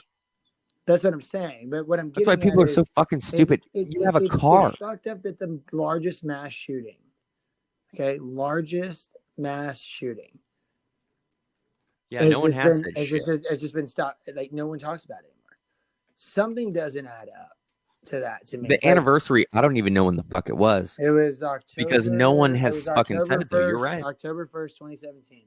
That's what I'm saying. But what I'm getting That's why people are so fucking stupid. You have a car. It's fucked up that the largest mass shooting. Okay, largest mass shooting. Yeah, no one has that shit. It's just been stopped. Like, no one talks about it anymore. Something doesn't add up to that to me. The anniversary, I don't even know when the fuck it was. It was October. Because no one has fucking said it, though. You're right. October 1st, 2017.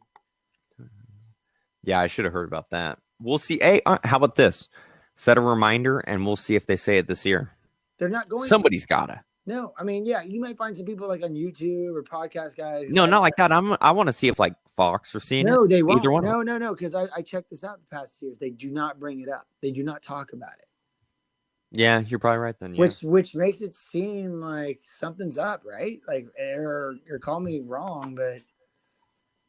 Yeah, I should have heard about that. We'll see. Hey, how about this? Set a reminder, and we'll see if they say it this year. They're not going. Somebody's gotta. No, I mean, yeah, you might find some people like on YouTube or podcast guys. No, not like that. I want to see if like Fox are seeing it. No, they won't. Either one. No, because I checked this out the past years. They do not bring it up. They do not talk about it. Yeah, you're probably right then. Yeah. Which makes it seem like something's up, right? Like, or call me wrong, but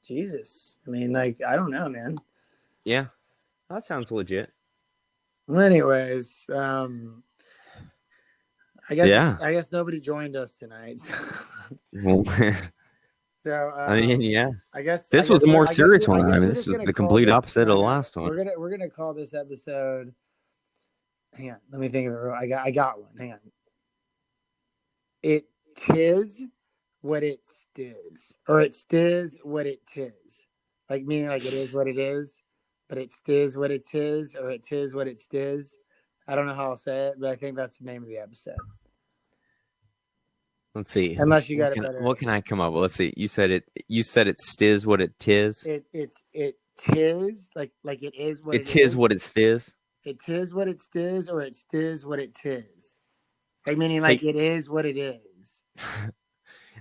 Jesus, I mean, like, I don't know, man. Yeah, that sounds legit. Well, anyways, I guess nobody joined us tonight. So I mean, yeah. I guess this was a more serious one. I mean, this was the complete opposite of the last one. We're gonna call this episode. Hang on, let me think of it. I got one. Hang on. It TIZZ what it stizz, or it stizz what it TIZZ. Like meaning like it is what it is, but it stizz what it TIZZ, or it TIZZ what it stizz. I don't know how I'll say it, but I think that's the name of the episode. Let's see. Unless you got it better. What can I come up with? Let's see. You said it stizz what it TIZZ. It TIZZ like it is what it is. It TIZZ what it stizz. It TIZZ what it stizz, or it stizz what it TIZZ. Like meaning like it is what it is.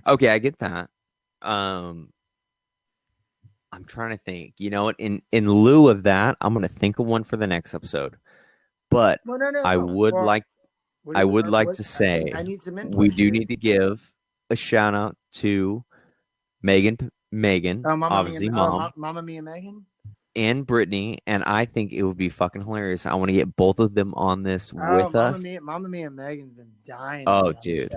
Okay, I get that. I'm trying to think. You know what? In lieu of that, I'm gonna think of one for the next episode. But I would like to say we do need to give a shout out to Megan, obviously mom, Mama Mia Megan, and Brittany, and I think it would be fucking hilarious. I want to get both of them on this with us. Mama Mia Megan's been dying. Oh, dude,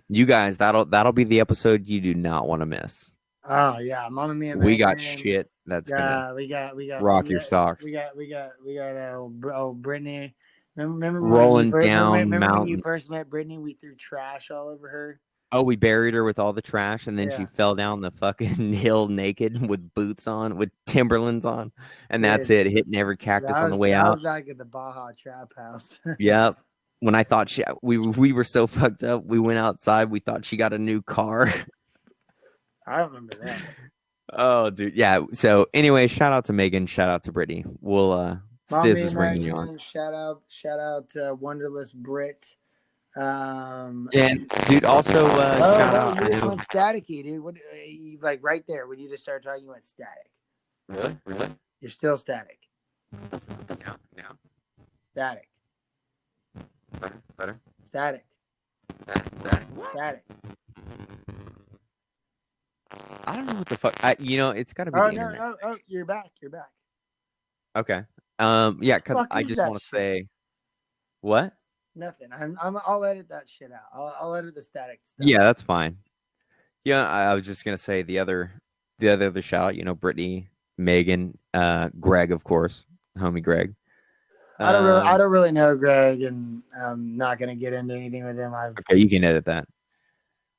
you guys, that'll be the episode you do not want to miss. Oh yeah, Mama Mia Megan. We got shit that's gonna we got rock your socks. We got Brittany. Remember rolling down remember when you mountains. first met Brittany? We threw trash all over her. Oh, we buried her with all the trash, and then she Yeah. fell down the fucking hill naked with boots on, with Timberlands on, and that's Dude, it, hitting every cactus on the way that out. was back at the Baja Trap House. Yep. When I thought we were so fucked up, we went outside. We thought she got a new car. I don't remember that. Oh, dude, yeah. So anyway, shout out to Megan, shout out to Brittany. We'll Stizz is ringing you on. Shout out to Wonderless Brit. And dude, also shout out. You just went staticky, dude. What? You, like right there when you just started talking, you went static. Really? You're still static. No. Static. Better. Static. I don't know what the fuck. It's got to be the internet. No. You're back. Okay. Yeah, because I just want to say, what? Nothing. I'll edit that shit out. I'll edit the static stuff. Yeah, that's fine. Yeah, I was just gonna say the other shout. Brittany, Megan, Greg, of course, homie Greg. I don't really know Greg, and I'm not gonna get into anything with him. Okay, you can edit that.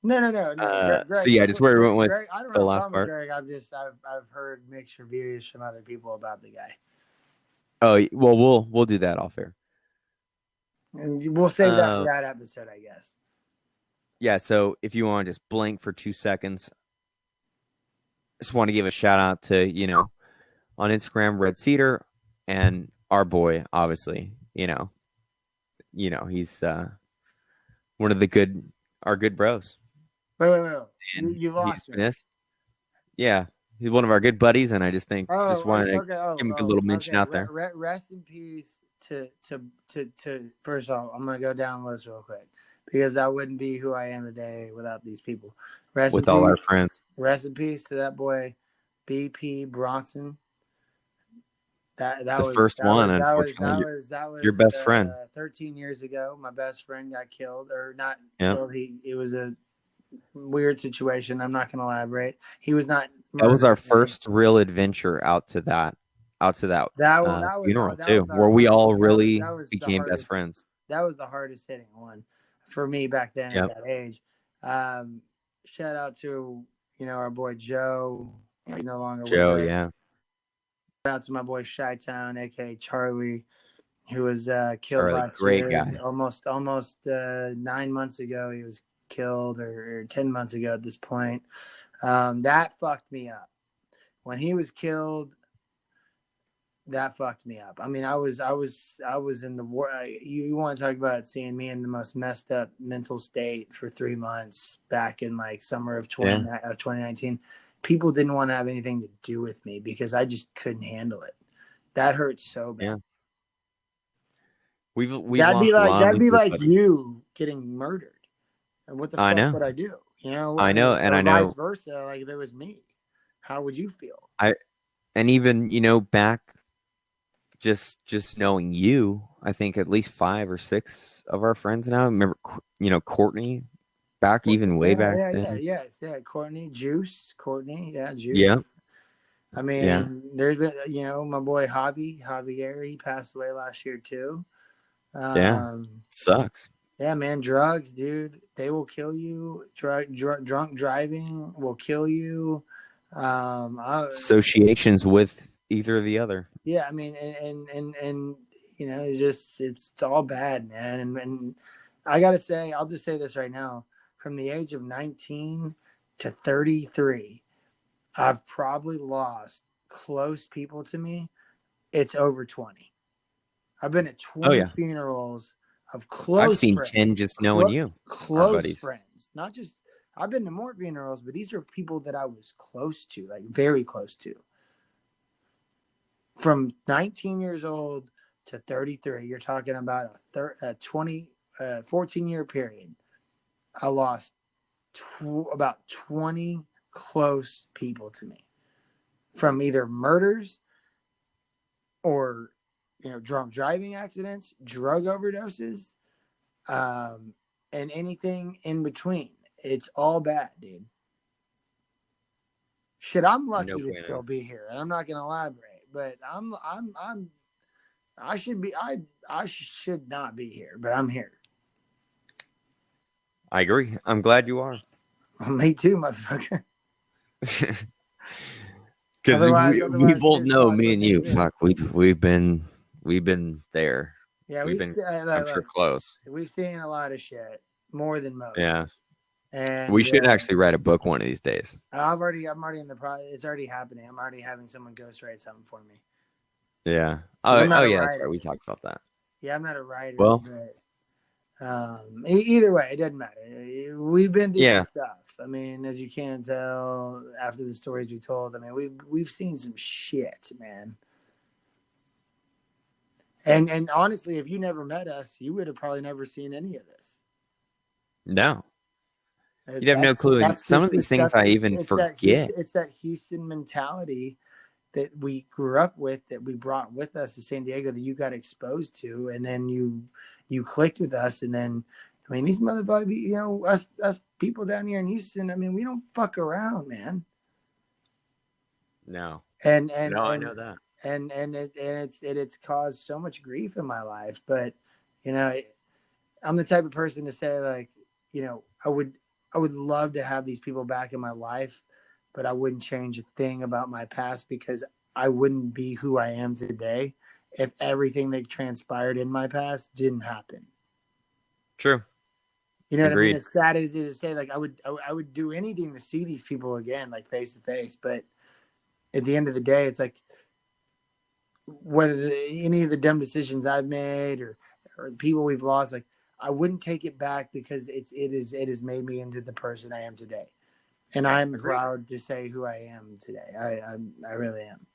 No. Greg, so yeah, just where we went with Greg, I don't the know last part. Greg, I've heard mixed reviews from other people about the guy. Oh well, we'll do that off air. And we'll save that for that episode, I guess. Yeah, so if you want to just blink for 2 seconds, just want to give a shout out to, on Instagram, Red Cedar, and our boy, obviously, he's one of our good bros. Wait. You lost me. Yeah, he's one of our good buddies, and I just think wanted to give him a little mention out there. Rest in peace to first of all, I'm gonna go down the list real quick because that wouldn't be who I am today without these people. With all our friends. Rest in peace to that boy, BP Bronson. That was first one. Unfortunately, that was your best friend. 13 years ago, my best friend got killed, or not killed. It was a weird situation. I'm not gonna elaborate. He was not. That was our first real adventure out to that funeral too, where we all really became best friends. That was the hardest hitting one for me back then at that age. Shout out to our boy Joe. He's no longer with us. Yeah. Shout out to my boy Chi-Town, aka Charlie, who was killed last great year. Guy. Almost 9 months ago, he was killed, or 10 months ago at this point. That fucked me up. When he was killed, that fucked me up. I mean, I was in the war. You want to talk about seeing me in the most messed up mental state for 3 months back in like summer of 2019. People didn't want to have anything to do with me because I just couldn't handle it. That hurt so bad. Yeah. That'd be like you getting murdered. And what the fuck would I do? I know, and I know vice versa. Like if it was me, how would you feel? And even back, just knowing you, I think at least 5 or 6 of our friends now. Remember, Courtney, back then. Yes, Courtney, Juice. Yeah. I mean, there's been, my boy Javier, he passed away last year too. Sucks. Yeah, man, drugs, dude, they will kill you. Drunk driving will kill you. Associations with either or the other. Yeah, I mean, and it's all bad, man. And I gotta say, I'll just say this right now: from the age of 19 to 33, I've probably lost close people to me. It's over 20. I've been at 20 funerals of close. I've seen friends. 10 just knowing you. Close friends, not just. I've been to more funerals, but these are people that I was close to, like very close to. From 19 years old to 33, you're talking about a 14-year period. I lost about 20 close people to me from either murders or, drunk driving accidents, drug overdoses, and anything in between. It's all bad, dude. Shit, I'm lucky to still be here, and I'm not gonna elaborate. But I I should not be here, but I'm here. I agree. I'm glad you are. Me too, motherfucker. Because we both TIZZ know, Talk me and you, wouldn't fuck, we've been there. Yeah, We've been, I'm sure, close. We've seen a lot of shit, more than most. Yeah. And we should actually write a book one of these days. I'm already in the process. It's already happening. I'm already having someone ghostwrite something for me. Yeah. Oh yeah, that's right. We talked about that. Yeah, I'm not a writer. Well, but either way, it doesn't matter. We've been through some stuff. I mean, as you can tell after the stories we told, I mean, we've seen some shit, man. And honestly, if you never met us, you would have probably never seen any of this. No. You'd have no clue. And some of these things I even forget. It's that Houston mentality that we grew up with, that we brought with us to San Diego, that you got exposed to, and then you clicked with us. And then, I mean, these motherfuckers, you know, us people down here in Houston, I mean, we don't fuck around, man. No. And I know that. And it's caused so much grief in my life. But, you know, I'm the type of person to say, like, you know, I would love to have these people back in my life, but I wouldn't change a thing about my past, because I wouldn't be who I am today if everything that transpired in my past didn't happen. True. You know what I mean? As sad as it is to say, like, I would do anything to see these people again, like face to face. But at the end of the day, it's like, whether any of the dumb decisions I've made or people we've lost, like, I wouldn't take it back, because it has made me into the person I am today. And I'm proud to say who I am today. I really am.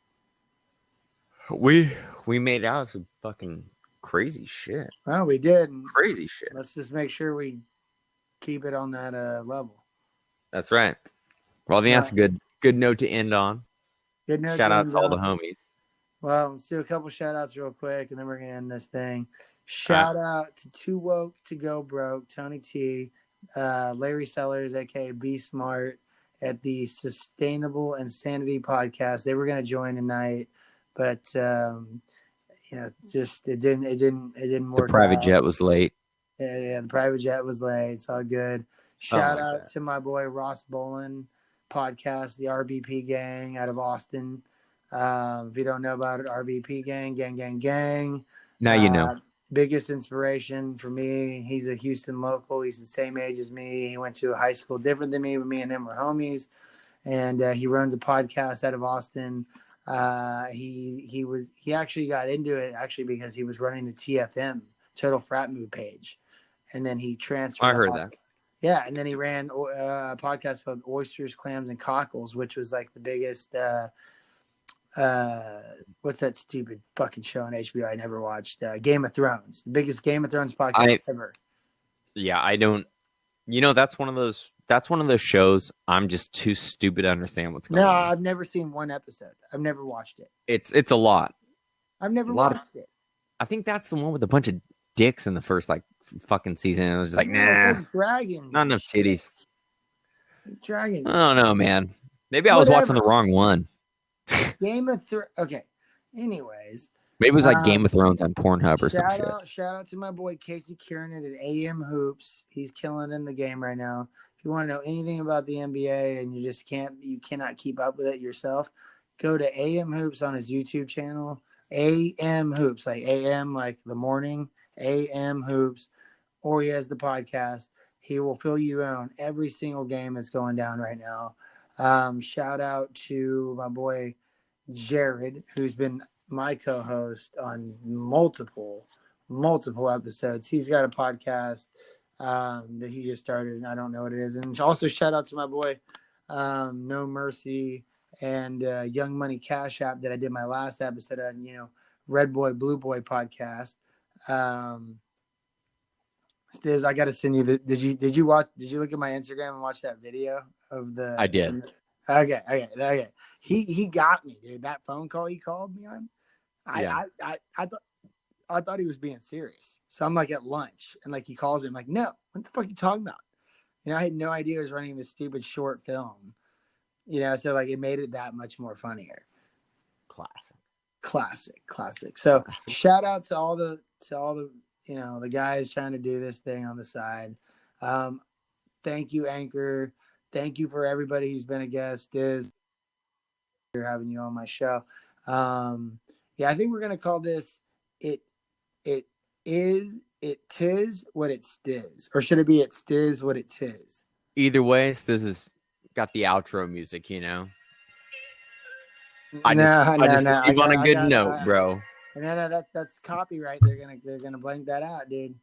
We made out some fucking crazy shit. Well, we did. Crazy shit. Let's just make sure we keep it on that level. That's right. Well, I think that's a good note to end on. Good note. Shout out to all the homies. Well, let's do a couple shout outs real quick, and then we're going to end this thing. Shout out to Too Woke to Go Broke, Tony T, Larry Sellers, aka Be Smart, at the Sustainable Insanity podcast. They were going to join tonight, but just it didn't work. The private jet was late. Yeah, the private jet was late. It's all good. Shout out to my boy Ross Bolin podcast, the RBP gang out of Austin. If you don't know about it, RBP gang. Now you know. Biggest inspiration for me. He's a Houston local. He's the same age as me. He went to a high school different than me, but me and him were homies. And he runs a podcast out of Austin. He actually got into it because he was running the TFM, Total Frat Mood page, and then he transferred. I heard that. Yeah, and then he ran a podcast called Oysters, Clams, and Cockles, which was like the biggest. What's that stupid fucking show on HBO I never watched? Game of Thrones, the biggest Game of Thrones podcast ever. Yeah, I don't. You know, that's one of those shows I'm just too stupid to understand what's going on. No, I've never seen one episode. I've never watched it. It's a lot. I've never watched it. I think that's the one with a bunch of dicks in the first fucking season. And I was just like, nah, dragons, not enough titties. Dragons. I don't know, man. Maybe I was watching the wrong one. Game of Thrones. Okay. Anyways, maybe it was like Game of Thrones on Pornhub or something. Shout out to my boy Casey Kiernan at AM Hoops. He's killing in the game right now. If you want to know anything about the NBA and you cannot keep up with it yourself, go to AM Hoops on his YouTube channel. AM Hoops, like AM, like the morning. AM Hoops, or he has the podcast. He will fill you in on every single game that's going down right now. Shout out to my boy Jared, who's been my co-host on multiple episodes. He's got a podcast that he just started, and I don't know what it is. And also shout out to my boy No Mercy and Young Money Cash App that I did my last episode on, Red Boy Blue Boy podcast. Stizz, I got to send you did you look at my Instagram and watch that video of the? I did. Okay. He got me, dude. That phone call he called me on. I thought he was being serious. So I'm like at lunch and like he calls me. I'm like, no, what the fuck are you talking about? I had no idea he was running this stupid short film. So like it made it that much more funnier. Classic. Classic. So shout out to all the the guys trying to do this thing on the side. Thank you, Anchor. Thank you for everybody who's been a guest. Tizz, for having you on my show. I think we're gonna call this it Tizz what it Stizz, or should it be it Stizz what it Tizz? Either way, this has got the outro music, I just leave on a good note, bro. No, that's copyright. They're gonna blank that out, dude.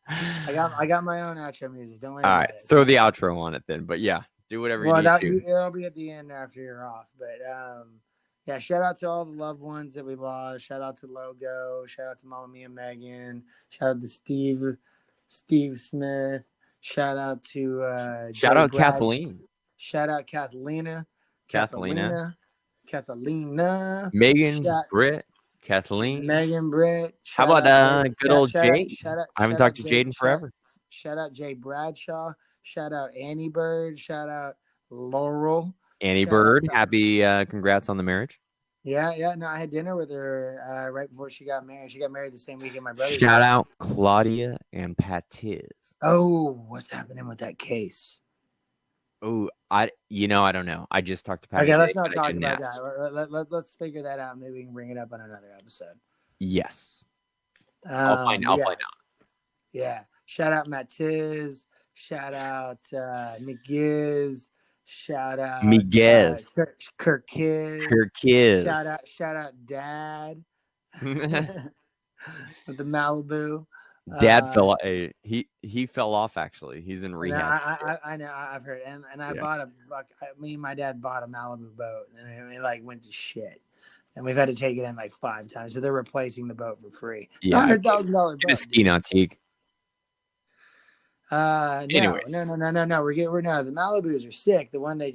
I got my own outro music. Don't worry. All right, throw the outro on it then. But yeah, do whatever you need to. It'll be at the end after you're off. But shout out to all the loved ones that we lost. Shout out to Logo. Shout out to Mama Mia Megan. Shout out to Steve Smith. Shout out to Kathleen. Shout out Catalina. Megan, Britt, Kathleen. Megan, Britt. How about good old Jade? I haven't talked to Jade in forever. Shout out Jay Bradshaw. Shout out Annie Bird. Shout out Laurel. Annie Bird, happy congrats on the marriage. Yeah. No, I had dinner with her right before she got married. She got married the same weekend my brother. Shout out Claudia and Pat Tizz. Oh, what's happening with that case? Oh, I don't know. I just talked to Pat. Okay, let's not talk about that. Let's figure that out. Maybe we can bring it up on another episode. Yes. I'll find out. Yeah. Shout out Matt Tizz. Shout out Nick Giz. Shout out Miguez. Kirk Kiz. Shout out Dad with the Malibu. Dad fell. He fell off. Actually, he's in rehab. I know. I've heard. And I bought me and my dad bought a Malibu boat, and it went to shit. And we've had to take it in 5 times. So they're replacing the boat for free. It's $100,000 boat. It's a ski nautique. Anyways. No. The Malibus are sick. The one the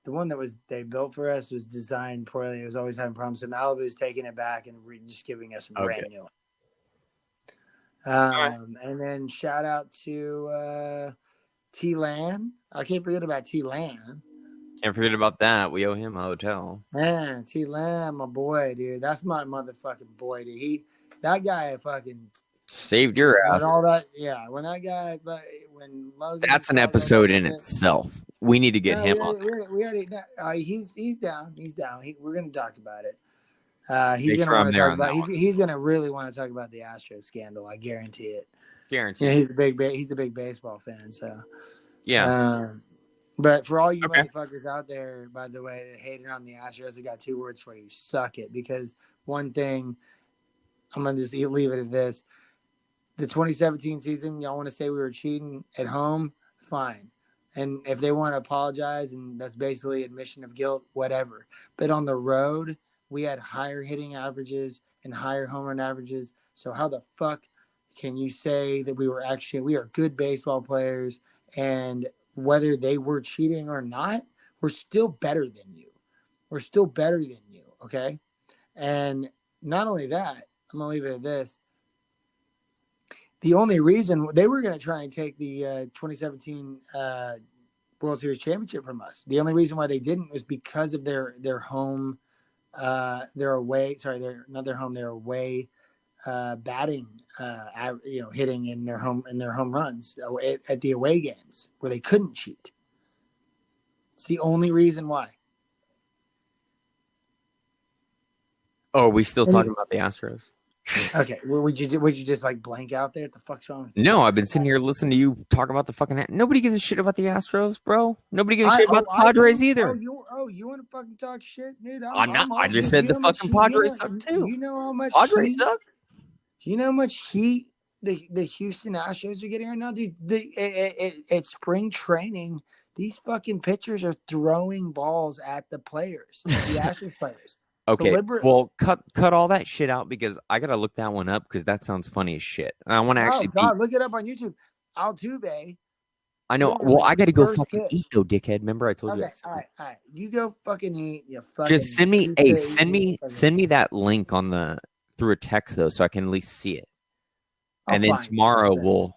one that they built for us was designed poorly. It was always having problems. So Malibu's taking it back and just giving us some brand new. And then shout out to T-Lan. I can't forget about T-Lan. Can't forget about that. We owe him a hotel. Man, T-Lan, my boy, dude. That's my motherfucking boy, dude. That guy fucking saved your ass. All that, yeah. When Logan, that's an episode in itself. We need to get him on. We already. He's down. We're gonna talk about it. He's gonna really want to talk about the Astro scandal. I guarantee it. He's a big baseball fan. So yeah. But for all you motherfuckers out there, by the way, that hated on the Astros, I got 2 words for you: suck it. Because one thing, I'm gonna just leave it at this: the 2017 season, y'all want to say we were cheating at home, fine. And if they want to apologize, and that's basically admission of guilt, whatever. But on the road, we had higher hitting averages and higher home run averages. So how the fuck can you say that we are good baseball players, and whether they were cheating or not, we're still better than you. Okay? And not only that, I'm going to leave it at this. The only reason they were going to try and take the 2017 World Series championship from us, the only reason why they didn't was because of their home, their away batting, hitting in their home runs at the away games where they couldn't cheat. It's the only reason why. Oh, are we still talking about the Astros? Okay, would you just blank out there? What the fuck's wrong with you? No, I've been sitting here listening to you talk about the fucking. Nobody gives a shit about the Astros, bro. Nobody gives a shit about the Padres either. You want to fucking talk shit, dude? I'm not. I just said the fucking Padres suck too. You know how much Padres suck? You know how much heat the Houston Astros are getting right now, dude? At spring training, these fucking pitchers are throwing balls at the players, the Astros players. Okay, well, cut all that shit out because I gotta look that one up because that sounds funny as shit. And I want to actually. Oh God, look it up on YouTube. Altuve. I know. Well, I gotta go fucking eat though, dickhead. Remember I told you. All right. You go fucking eat. You fucking. Just send me that link through a text though, so I can at least see it. And then tomorrow we'll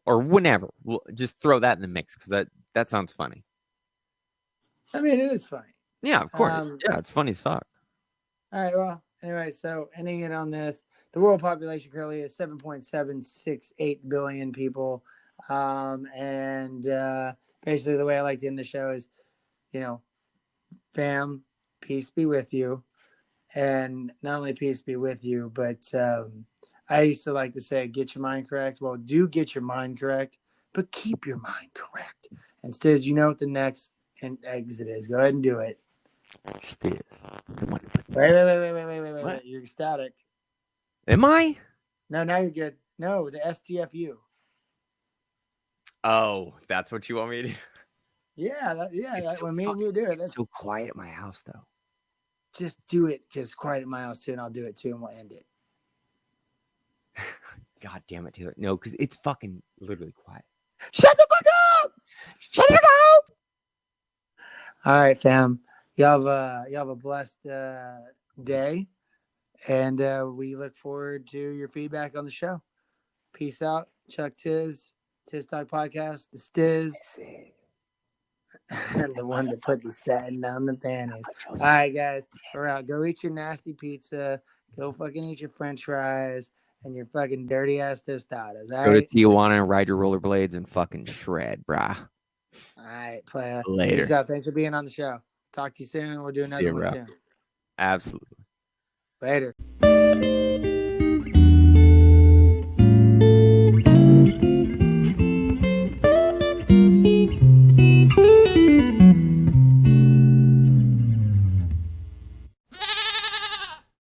or whenever we'll just throw that in the mix because that sounds funny. I mean, it is funny. Yeah, of course. Yeah, it's funny as fuck. All right. Well, anyway, so ending it on this, the world population currently is 7.768 billion people. And basically, the way I like to end the show is, fam, peace be with you. And not only peace be with you, but I used to like to say, get your mind correct. Well, do get your mind correct, but keep your mind correct. And Stizz, you know what the next exit is. Go ahead and do it. Stizz. Wait. You're ecstatic. Am I? No, now you're good. No, the STFU. Oh, that's what you want me to do? Yeah, that's when me and you do it. It's so quiet at my house, though. Just do it because it's quiet at my house, too, and I'll do it, too, and we'll end it. God damn it, Taylor. No, because it's fucking literally quiet. Shut the fuck up! Shut the fuck up! All right, fam. Y'all have a blessed day, and we look forward to your feedback on the show. Peace out. Chucktizz, TIZZ Talk Podcast, The Stizz. The one that put the satin down the panties. All right, guys. We're out. Go eat your nasty pizza. Go fucking eat your french fries and your fucking dirty ass tostadas. All Go right? to Tijuana and ride your rollerblades and fucking shred, brah. All right, playa. Later. Peace out. Thanks for being on the show. Talk to you soon. We'll do another one soon. Absolutely. Later.